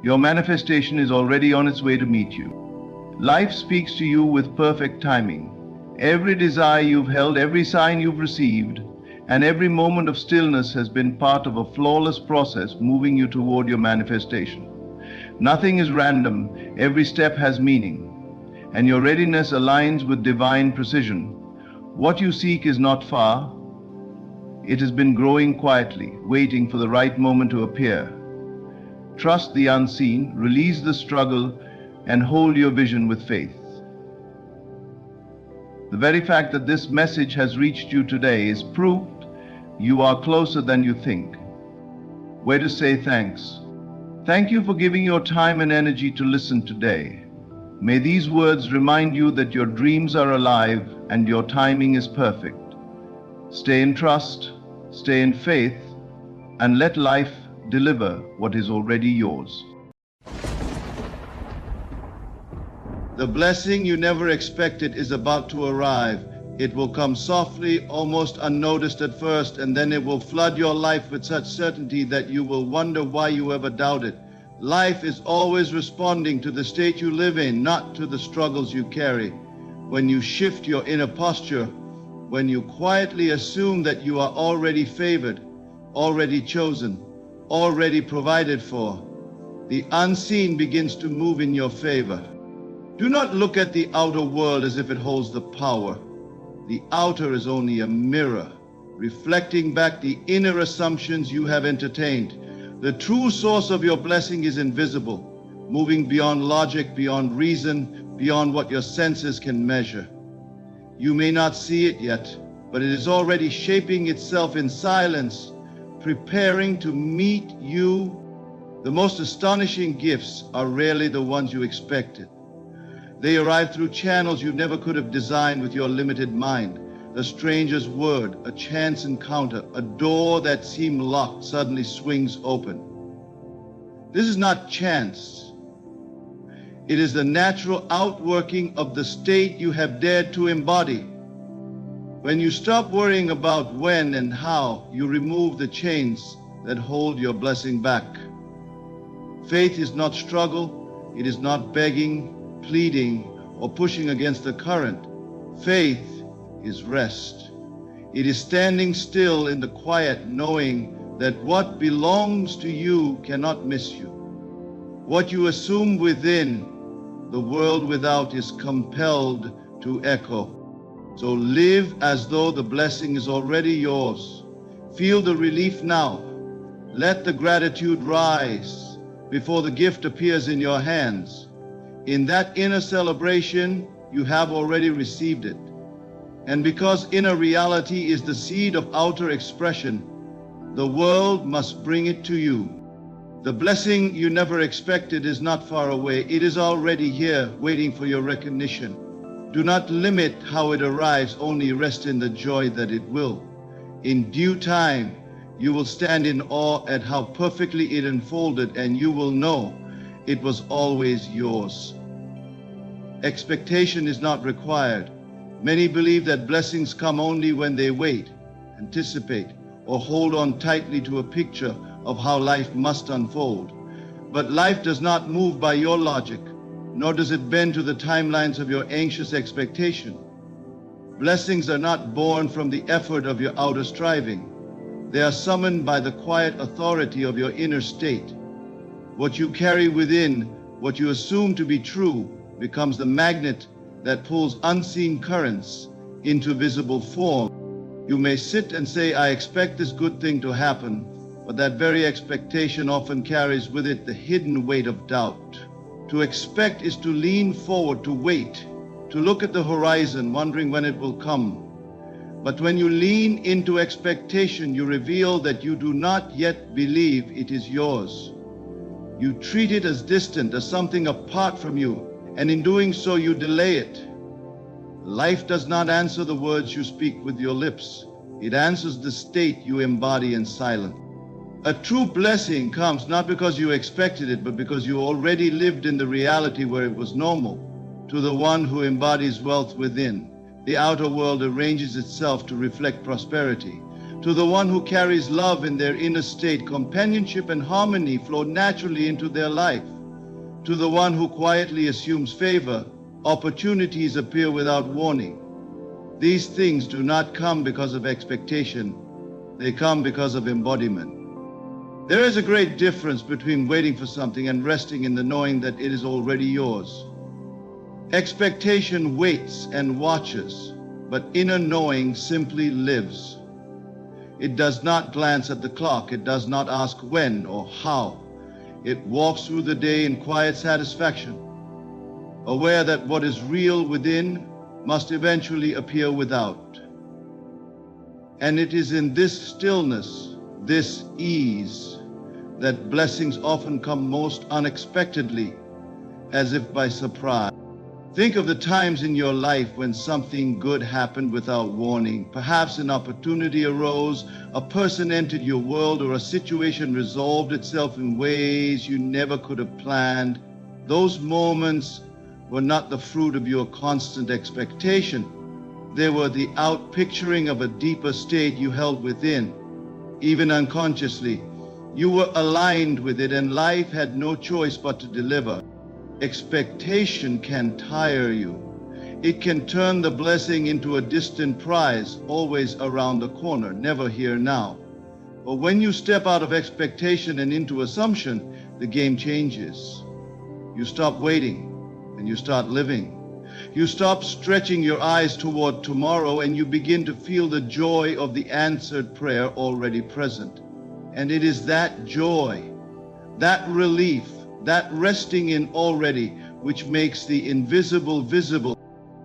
Your manifestation is already on its way to meet you. Life speaks to you with perfect timing. Every desire you've held, every sign you've received, and every moment of stillness has been part of a flawless process moving you toward your manifestation. Nothing is random, every step has meaning, and your readiness aligns with divine precision. What you seek is not far. It has been growing quietly, waiting for the right moment to appear. Trust the unseen, release the struggle, and hold your vision with faith. The very fact that this message has reached you today is proof you are closer than you think. Where to say thanks. Thank you for giving your time and energy to listen today. May these words remind you that your dreams are alive and your timing is perfect. Stay in trust, stay in faith, and let life deliver what is already yours. The blessing you never expected is about to arrive. It will come softly, almost unnoticed at first, and then it will flood your life with such certainty that you will wonder why you ever doubted. Life is always responding to the state you live in, not to the struggles you carry. When you shift your inner posture, when you quietly assume that you are already favored, already chosen, already provided for, the unseen begins to move in your favor. Do not look at the outer world as if it holds the power. The outer is only a mirror, reflecting back the inner assumptions you have entertained. The true source of your blessing is invisible, moving beyond logic, beyond reason, beyond what your senses can measure. You may not see it yet, but it is already shaping itself in silence, preparing to meet you. The most astonishing gifts are rarely the ones you expected. They arrive through channels you never could have designed with your limited mind. A stranger's word, a chance encounter, a door that seemed locked suddenly swings open. This is not chance. It is the natural outworking of the state you have dared to embody. When you stop worrying about when and how, you remove the chains that hold your blessing back. Faith is not struggle. It is not begging, pleading, or pushing against the current. Faith is rest. It is standing still in the quiet, knowing that what belongs to you cannot miss you. What you assume within, the world without is compelled to echo. So live as though the blessing is already yours. Feel the relief now. Let the gratitude rise before the gift appears in your hands. In that inner celebration, you have already received it. And because inner reality is the seed of outer expression, the world must bring it to you. The blessing you never expected is not far away. It is already here, waiting for your recognition. Do not limit how it arrives, only rest in the joy that it will. In due time, you will stand in awe at how perfectly it unfolded, and you will know it was always yours. Expectation is not required. Many believe that blessings come only when they wait, anticipate, or hold on tightly to a picture of how life must unfold. But life does not move by your logic, nor does it bend to the timelines of your anxious expectation. Blessings are not born from the effort of your outer striving. They are summoned by the quiet authority of your inner state. What you carry within, what you assume to be true, becomes the magnet that pulls unseen currents into visible form. You may sit and say, I expect this good thing to happen, but that very expectation often carries with it the hidden weight of doubt. To expect is to lean forward, to wait, to look at the horizon, wondering when it will come. But when you lean into expectation, you reveal that you do not yet believe it is yours. You treat it as distant, as something apart from you, and in doing so, you delay it. Life does not answer the words you speak with your lips. It answers the state you embody in silence. A true blessing comes not because you expected it, but because you already lived in the reality where it was normal. To the one who embodies wealth within, the outer world arranges itself to reflect prosperity. To the one who carries love in their inner state, companionship and harmony flow naturally into their life. To the one who quietly assumes favor, opportunities appear without warning. These things do not come because of expectation, they come because of embodiment. There is a great difference between waiting for something and resting in the knowing that it is already yours. Expectation waits and watches, but inner knowing simply lives. It does not glance at the clock, it does not ask when or how. It walks through the day in quiet satisfaction, aware that what is real within must eventually appear without. And it is in this stillness, this ease, that blessings often come most unexpectedly, as if by surprise. Think of the times in your life when something good happened without warning. Perhaps an opportunity arose, a person entered your world, or a situation resolved itself in ways you never could have planned. Those moments were not the fruit of your constant expectation. They were the outpicturing of a deeper state you held within, even unconsciously. You were aligned with it, and life had no choice but to deliver. Expectation can tire you. It can turn the blessing into a distant prize, always around the corner, never here now. But when you step out of expectation and into assumption, the game changes. You stop waiting and you start living. You stop stretching your eyes toward tomorrow, and you begin to feel the joy of the answered prayer already present. And it is that joy, that relief, that resting in already, which makes the invisible visible.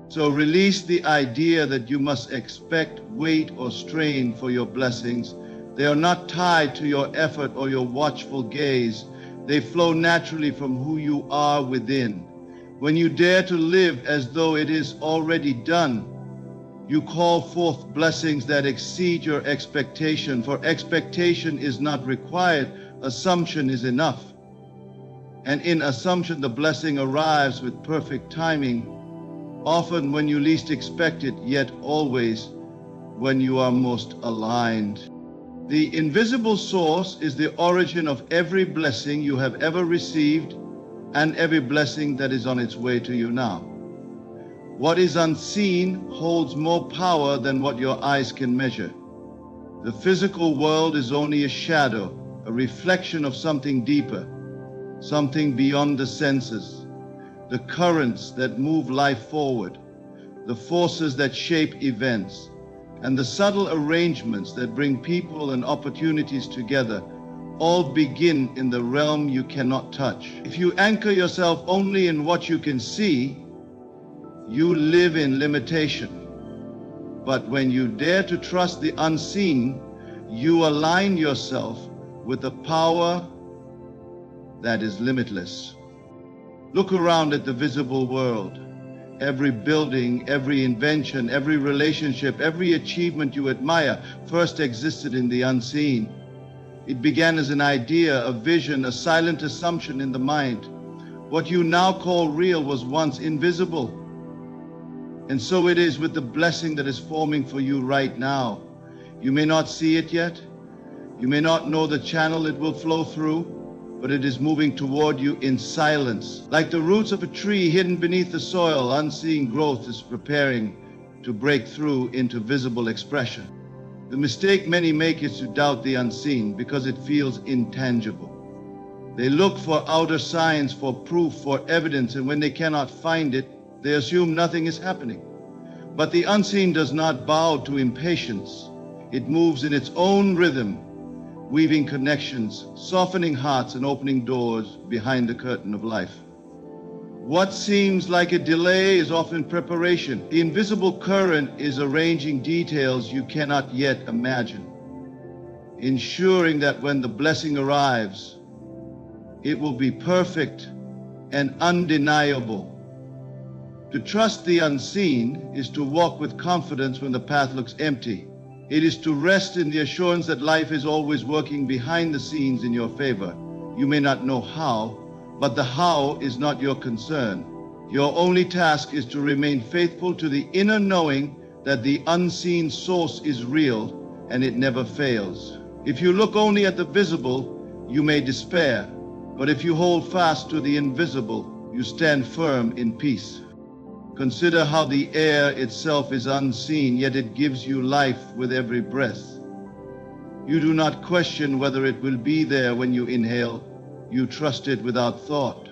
So release the idea that you must expect, wait, or strain for your blessings. They are not tied to your effort or your watchful gaze. They flow naturally from who you are within. When you dare to live as though it is already done, you call forth blessings that exceed your expectation, for expectation is not required, assumption is enough. And in assumption, the blessing arrives with perfect timing, often when you least expect it, yet always when you are most aligned. The invisible source is the origin of every blessing you have ever received and every blessing that is on its way to you now. What is unseen holds more power than what your eyes can measure. The physical world is only a shadow, a reflection of something deeper, something beyond the senses, the currents that move life forward, the forces that shape events, and the subtle arrangements that bring people and opportunities together all begin in the realm you cannot touch. If you anchor yourself only in what you can see, you live in limitation. But when you dare to trust the unseen, you align yourself with the power that is limitless. Look around at the visible world. Every building, every invention, every relationship, every achievement you admire first existed in the unseen. It began as an idea, a vision, a silent assumption in the mind. What you now call real was once invisible. And so it is with the blessing that is forming for you right now. You may not see it yet. You may not know the channel it will flow through, but it is moving toward you in silence. Like the roots of a tree hidden beneath the soil, unseen growth is preparing to break through into visible expression. The mistake many make is to doubt the unseen because it feels intangible. They look for outer signs, for proof, for evidence, and when they cannot find it, they assume nothing is happening. But the unseen does not bow to impatience. It moves in its own rhythm, weaving connections, softening hearts, and opening doors behind the curtain of life. What seems like a delay is often preparation. The invisible current is arranging details you cannot yet imagine, ensuring that when the blessing arrives, it will be perfect and undeniable. To trust the unseen is to walk with confidence when the path looks empty, It is to rest in the assurance that life is always working behind the scenes in your favor. You may not know how, but the how is not your concern. Your only task is to remain faithful to the inner knowing that the unseen source is real and it never fails. If you look only at the visible, you may despair, but if you hold fast to the invisible, you stand firm in peace. Consider how the air itself is unseen, yet it gives you life with every breath. You do not question whether it will be there when you inhale. You trust it without thought.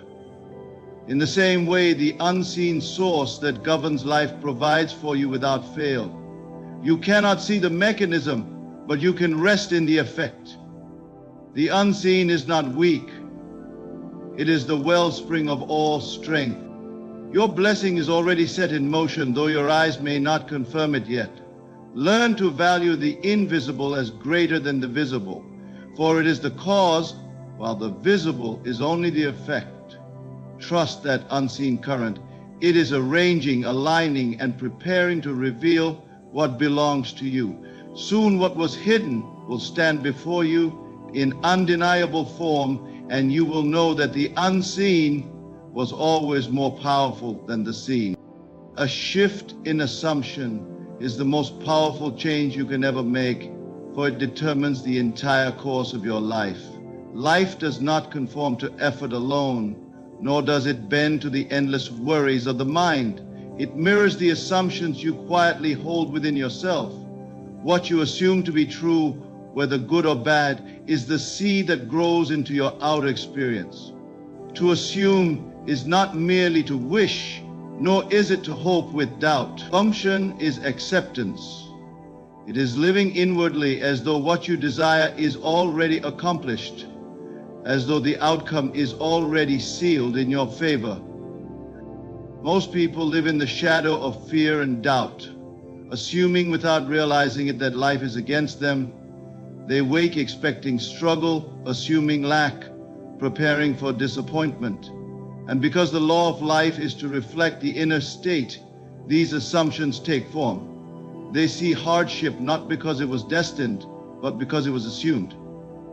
In the same way, the unseen source that governs life provides for you without fail. You cannot see the mechanism, but you can rest in the effect. The unseen is not weak. It is the wellspring of all strength. Your blessing is already set in motion, though your eyes may not confirm it yet. Learn to value the invisible as greater than the visible, for it is the cause, while the visible is only the effect. Trust that unseen current. It is arranging, aligning, and preparing to reveal what belongs to you. Soon what was hidden will stand before you in undeniable form, and you will know that the unseen was always more powerful than the seen. A shift in assumption is the most powerful change you can ever make, for it determines the entire course of your life. Life does not conform to effort alone, nor does it bend to the endless worries of the mind. It mirrors the assumptions you quietly hold within yourself. What you assume to be true, whether good or bad, is the seed that grows into your outer experience. To assume is not merely to wish, nor is it to hope with doubt. Assumption is acceptance. It is living inwardly as though what you desire is already accomplished, as though the outcome is already sealed in your favor. Most people live in the shadow of fear and doubt, assuming without realizing it that life is against them. They wake expecting struggle, assuming lack, preparing for disappointment. And because the law of life is to reflect the inner state, these assumptions take form. They see hardship not because it was destined, but because it was assumed.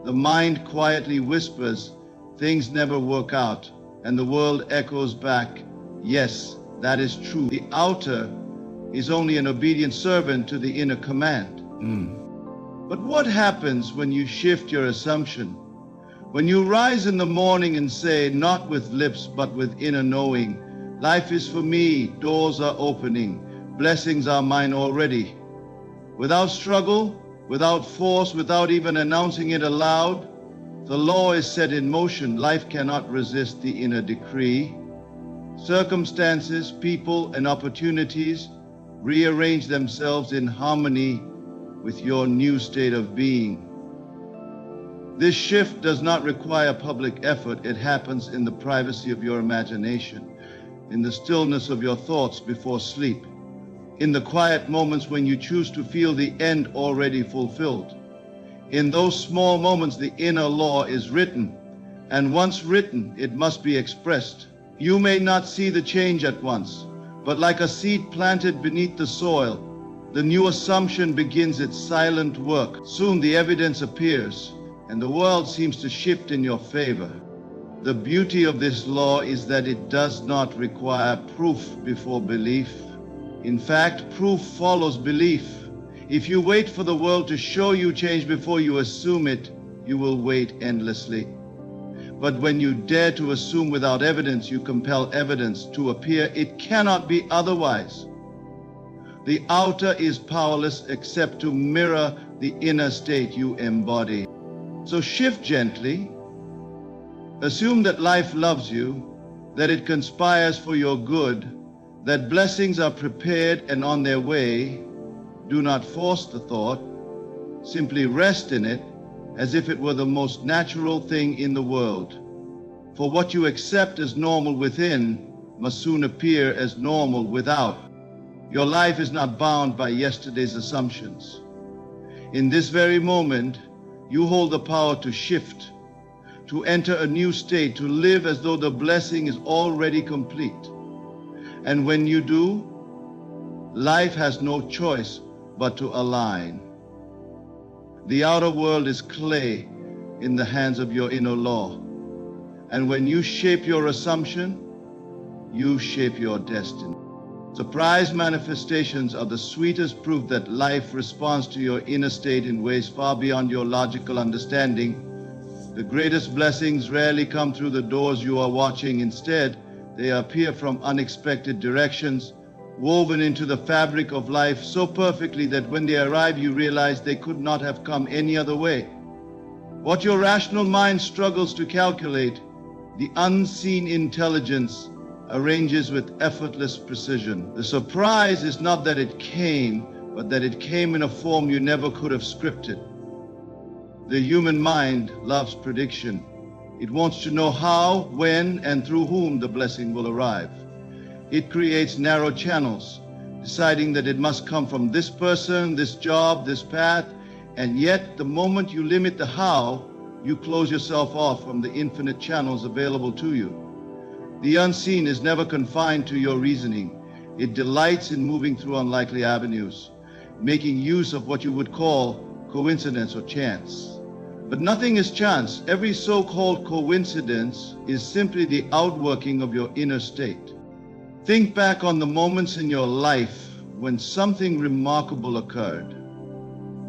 The mind quietly whispers, things never work out, and the world echoes back, yes, that is true. The outer is only an obedient servant to the inner command. But what happens when you shift your assumption? When you rise in the morning and say, not with lips, but with inner knowing, life is for me, doors are opening, blessings are mine already. Without struggle, without force, without even announcing it aloud, the law is set in motion. Life cannot resist the inner decree. Circumstances, people, and opportunities rearrange themselves in harmony with your new state of being. This shift does not require public effort. It happens in the privacy of your imagination, in the stillness of your thoughts before sleep, in the quiet moments when you choose to feel the end already fulfilled. In those small moments, the inner law is written, and once written, it must be expressed. You may not see the change at once, but like a seed planted beneath the soil, the new assumption begins its silent work. Soon the evidence appears, and the world seems to shift in your favor. The beauty of this law is that it does not require proof before belief. In fact, proof follows belief. If you wait for the world to show you change before you assume it, you will wait endlessly. But when you dare to assume without evidence, you compel evidence to appear. It cannot be otherwise. The outer is powerless except to mirror the inner state you embody. So shift gently. Assume that life loves you, that it conspires for your good, that blessings are prepared and on their way. Do not force the thought. Simply rest in it as if it were the most natural thing in the world. For what you accept as normal within must soon appear as normal without. Your life is not bound by yesterday's assumptions. In this very moment, you hold the power to shift, to enter a new state, to live as though the blessing is already complete. And when you do, life has no choice but to align. The outer world is clay in the hands of your inner law. And when you shape your assumption, you shape your destiny. Surprise manifestations are the sweetest proof that life responds to your inner state in ways far beyond your logical understanding. The greatest blessings rarely come through the doors you are watching. Instead, they appear from unexpected directions, woven into the fabric of life so perfectly that when they arrive, you realize they could not have come any other way. What your rational mind struggles to calculate, the unseen intelligence arranges with effortless precision. The surprise is not that it came, but that it came in a form you never could have scripted. The human mind loves prediction. It wants to know how, when, and through whom the blessing will arrive. It creates narrow channels, deciding that it must come from this person, this job, this path, and yet the moment you limit the how, you close yourself off from the infinite channels available to you. The unseen is never confined to your reasoning. It delights in moving through unlikely avenues, making use of what you would call coincidence or chance. But nothing is chance. Every so-called coincidence is simply the outworking of your inner state. Think back on the moments in your life when something remarkable occurred.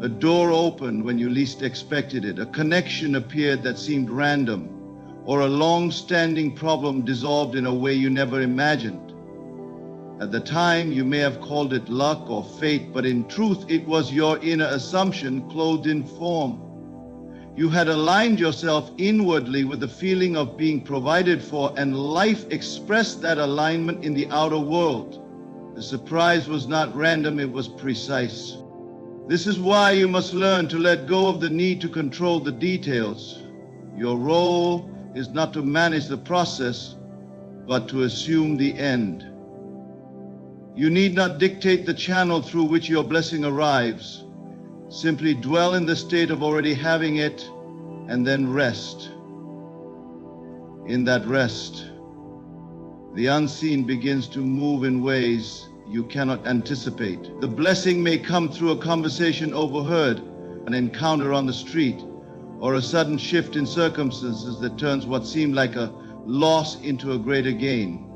A door opened when you least expected it. A connection appeared that seemed random, or a long-standing problem dissolved in a way you never imagined. At the time, you may have called it luck or fate, but in truth, it was your inner assumption clothed in form. You had aligned yourself inwardly with the feeling of being provided for, and life expressed that alignment in the outer world. The surprise was not random, it was precise. This is why you must learn to let go of the need to control the details. Your role is not to manage the process, but to assume the end. You need not dictate the channel through which your blessing arrives. Simply dwell in the state of already having it, and then rest. In that rest, the unseen begins to move in ways you cannot anticipate. The blessing may come through a conversation overheard, an encounter on the street, or a sudden shift in circumstances that turns what seemed like a loss into a greater gain.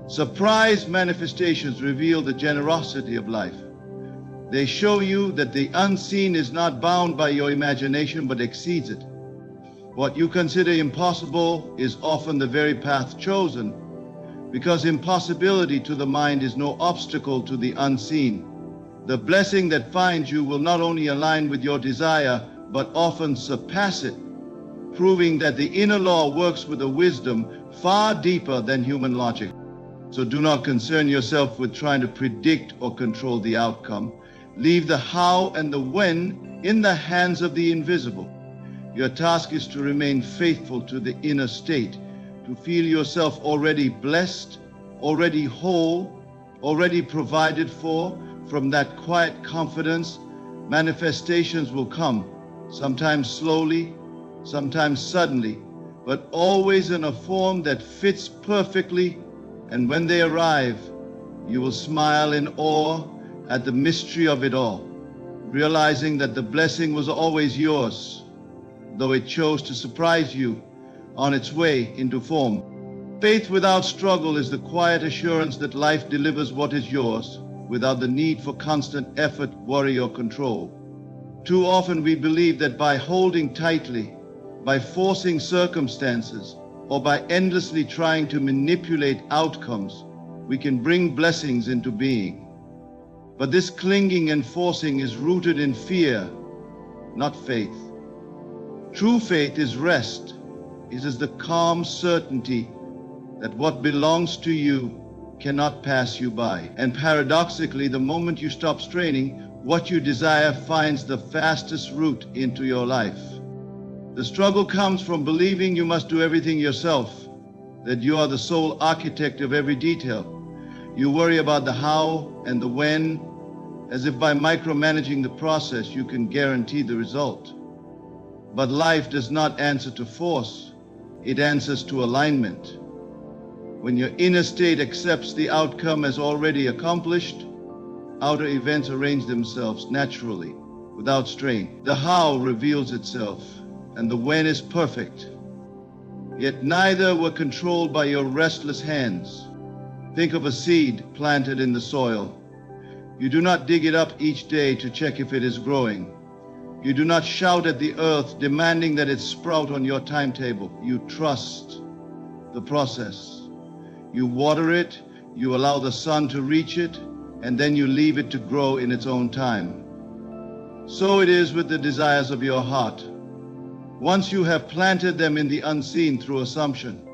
Surprise manifestations reveal the generosity of life. They show you that the unseen is not bound by your imagination but exceeds it. What you consider impossible is often the very path chosen, because impossibility to the mind is no obstacle to the unseen. The blessing that finds you will not only align with your desire, but often surpass it, proving that the inner law works with a wisdom far deeper than human logic. So do not concern yourself with trying to predict or control the outcome. Leave the how and the when in the hands of the invisible. Your task is to remain faithful to the inner state, to feel yourself already blessed, already whole, already provided for. From that quiet confidence, manifestations will come, sometimes slowly, sometimes suddenly, but always in a form that fits perfectly. And when they arrive, you will smile in awe at the mystery of it all, realizing that the blessing was always yours, though it chose to surprise you on its way into form. Faith without struggle is the quiet assurance that life delivers what is yours without the need for constant effort, worry, or control. Too often we believe that by holding tightly, by forcing circumstances, or by endlessly trying to manipulate outcomes, we can bring blessings into being. But this clinging and forcing is rooted in fear, not faith. True faith is rest. It is the calm certainty that what belongs to you cannot pass you by. And paradoxically, the moment you stop straining, what you desire finds the fastest route into your life. The struggle comes from believing you must do everything yourself, that you are the sole architect of every detail. You worry about the how and the when, as if by micromanaging the process you can guarantee the result. But life does not answer to force, it answers to alignment. When your inner state accepts the outcome as already accomplished, outer events arrange themselves naturally. without strain. The how reveals itself, and the when is perfect. Yet neither were controlled by your restless hands. Think of a seed planted in the soil. You do not dig it up each day to check if it is growing. You do not shout at the earth demanding that it sprout on your timetable. You trust the process. You water it, you allow the sun to reach it, and then you leave it to grow in its own time. So it is with the desires of your heart. Once you have planted them in the unseen through assumption,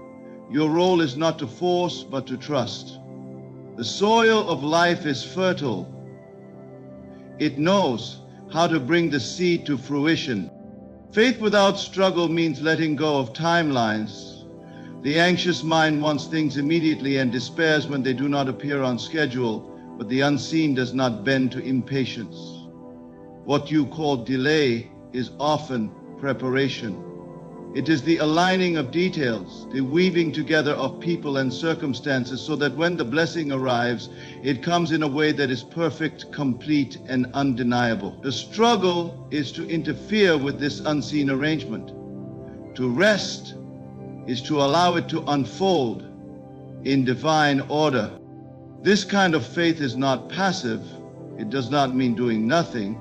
your role is not to force, but to trust. The soil of life is fertile. It knows how to bring the seed to fruition. Faith without struggle means letting go of timelines. The anxious mind wants things immediately and despairs when they do not appear on schedule, but the unseen does not bend to impatience. What you call delay is often preparation. It is the aligning of details, the weaving together of people and circumstances so that when the blessing arrives, it comes in a way that is perfect, complete, and undeniable. The struggle is to interfere with this unseen arrangement. To rest is to allow it to unfold in divine order. This kind of faith is not passive. It does not mean doing nothing.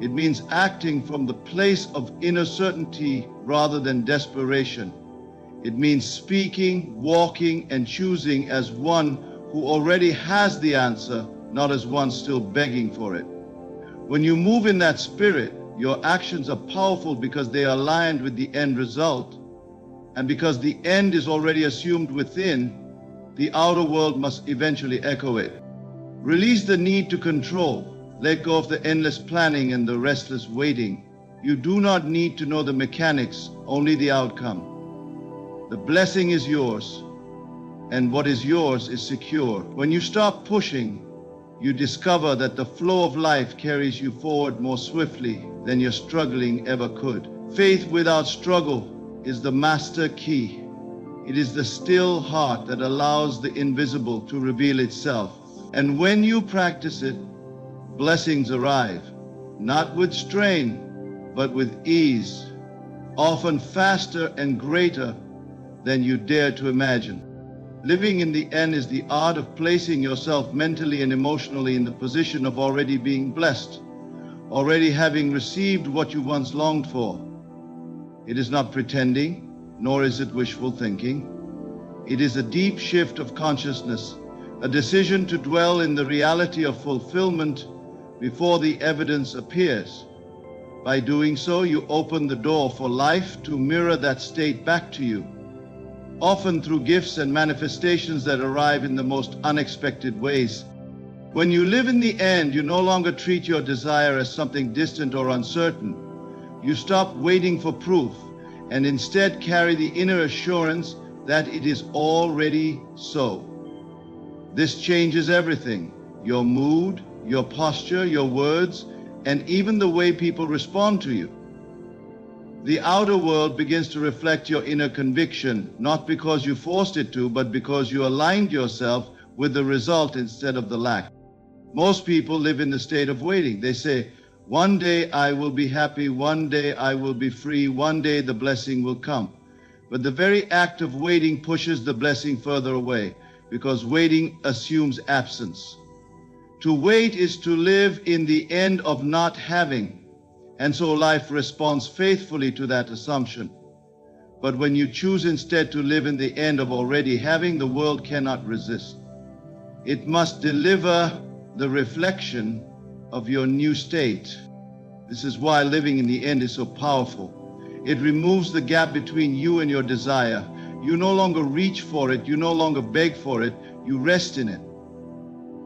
It means acting from the place of inner certainty rather than desperation. It means speaking, walking, and choosing as one who already has the answer, not as one still begging for it. When you move in that spirit, your actions are powerful because they are aligned with the end result. And because the end is already assumed within, the outer world must eventually echo it. Release the need to control. Let go of the endless planning and the restless waiting. You do not need to know the mechanics, only the outcome. The blessing is yours, and what is yours is secure. When you stop pushing, you discover that the flow of life carries you forward more swiftly than your struggling ever could. Faith without struggle is the master key. It is the still heart that allows the invisible to reveal itself. And when you practice it, blessings arrive, not with strain, but with ease, often faster and greater than you dare to imagine. Living in the end is the art of placing yourself mentally and emotionally in the position of already being blessed, already having received what you once longed for. It is not pretending, nor is it wishful thinking. It is a deep shift of consciousness, a decision to dwell in the reality of fulfillment before the evidence appears. By doing so, you open the door for life to mirror that state back to you, often through gifts and manifestations that arrive in the most unexpected ways. When you live in the end, you no longer treat your desire as something distant or uncertain. You stop waiting for proof and instead carry the inner assurance that it is already so. This changes everything: your mood, your posture, your words, and even the way people respond to you. The outer world begins to reflect your inner conviction, not because you forced it to, but because you aligned yourself with the result instead of the lack. Most people live in the state of waiting. They say, one day I will be happy, one day I will be free, one day the blessing will come. But the very act of waiting pushes the blessing further away, because waiting assumes absence. To wait is to live in the end of not having, and so life responds faithfully to that assumption. But when you choose instead to live in the end of already having, the world cannot resist. It must deliver the reflection of your new state. This is why living in the end is so powerful. It removes the gap between you and your desire. You no longer reach for it, you no longer beg for it, you rest in it.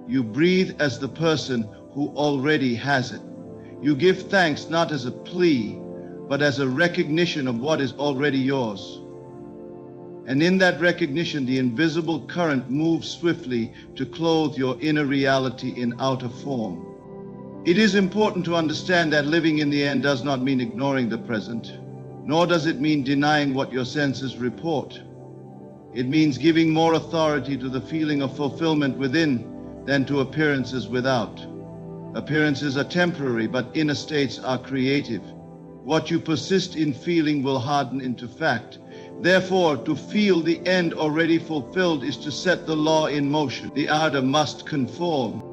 You breathe as the person who already has it. You give thanks not as a plea, but as a recognition of what is already yours. And in that recognition, the invisible current moves swiftly to clothe your inner reality in outer form. It is important to understand that living in the end does not mean ignoring the present, nor does it mean denying what your senses report. It means giving more authority to the feeling of fulfillment within than to appearances without. Appearances are temporary, but inner states are creative. What you persist in feeling will harden into fact. Therefore, to feel the end already fulfilled is to set the law in motion. The outer must conform.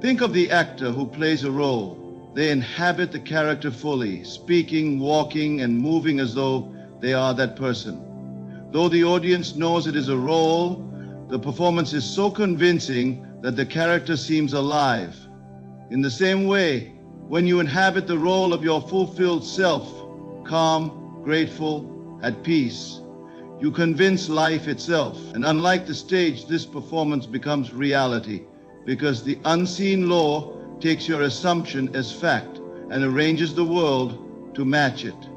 Think of the actor who plays a role. They inhabit the character fully, speaking, walking, and moving as though they are that person. Though the audience knows it is a role, the performance is so convincing that the character seems alive. In the same way, when you inhabit the role of your fulfilled self, calm, grateful, at peace, you convince life itself. And unlike the stage, this performance becomes reality, because the unseen law takes your assumption as fact and arranges the world to match it.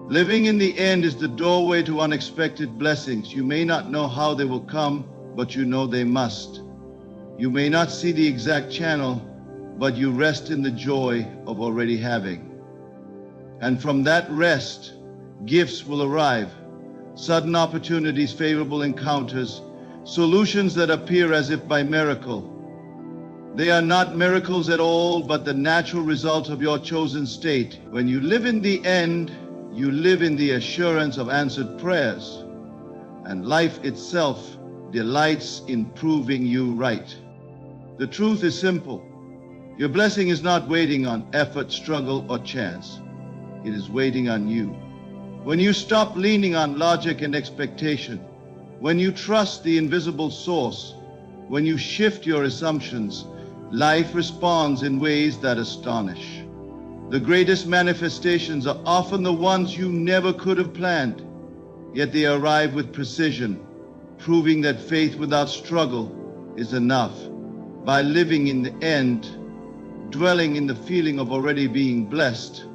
Living in the end is the doorway to unexpected blessings. You may not know how they will come, but you know they must. You may not see the exact channel, but you rest in the joy of already having. And from that rest, gifts will arrive, sudden opportunities, favorable encounters, solutions that appear as if by miracle. They are not miracles at all, but the natural result of your chosen state. When you live in the end, you live in the assurance of answered prayers, and life itself delights in proving you right. The truth is simple. Your blessing is not waiting on effort, struggle, or chance. It is waiting on you. When you stop leaning on logic and expectation, when you trust the invisible source, when you shift your assumptions, life responds in ways that astonish. The greatest manifestations are often the ones you never could have planned, yet they arrive with precision, proving that faith without struggle is enough. By living in the end, dwelling in the feeling of already being blessed,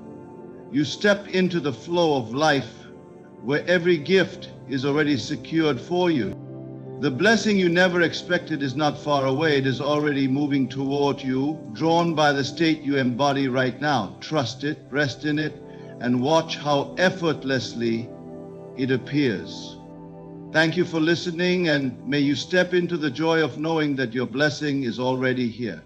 you step into the flow of life where every gift is already secured for you. The blessing you never expected is not far away. It is already moving toward you, drawn by the state you embody right now. Trust it, rest in it, and watch how effortlessly it appears. Thank you for listening, and may you step into the joy of knowing that your blessing is already here.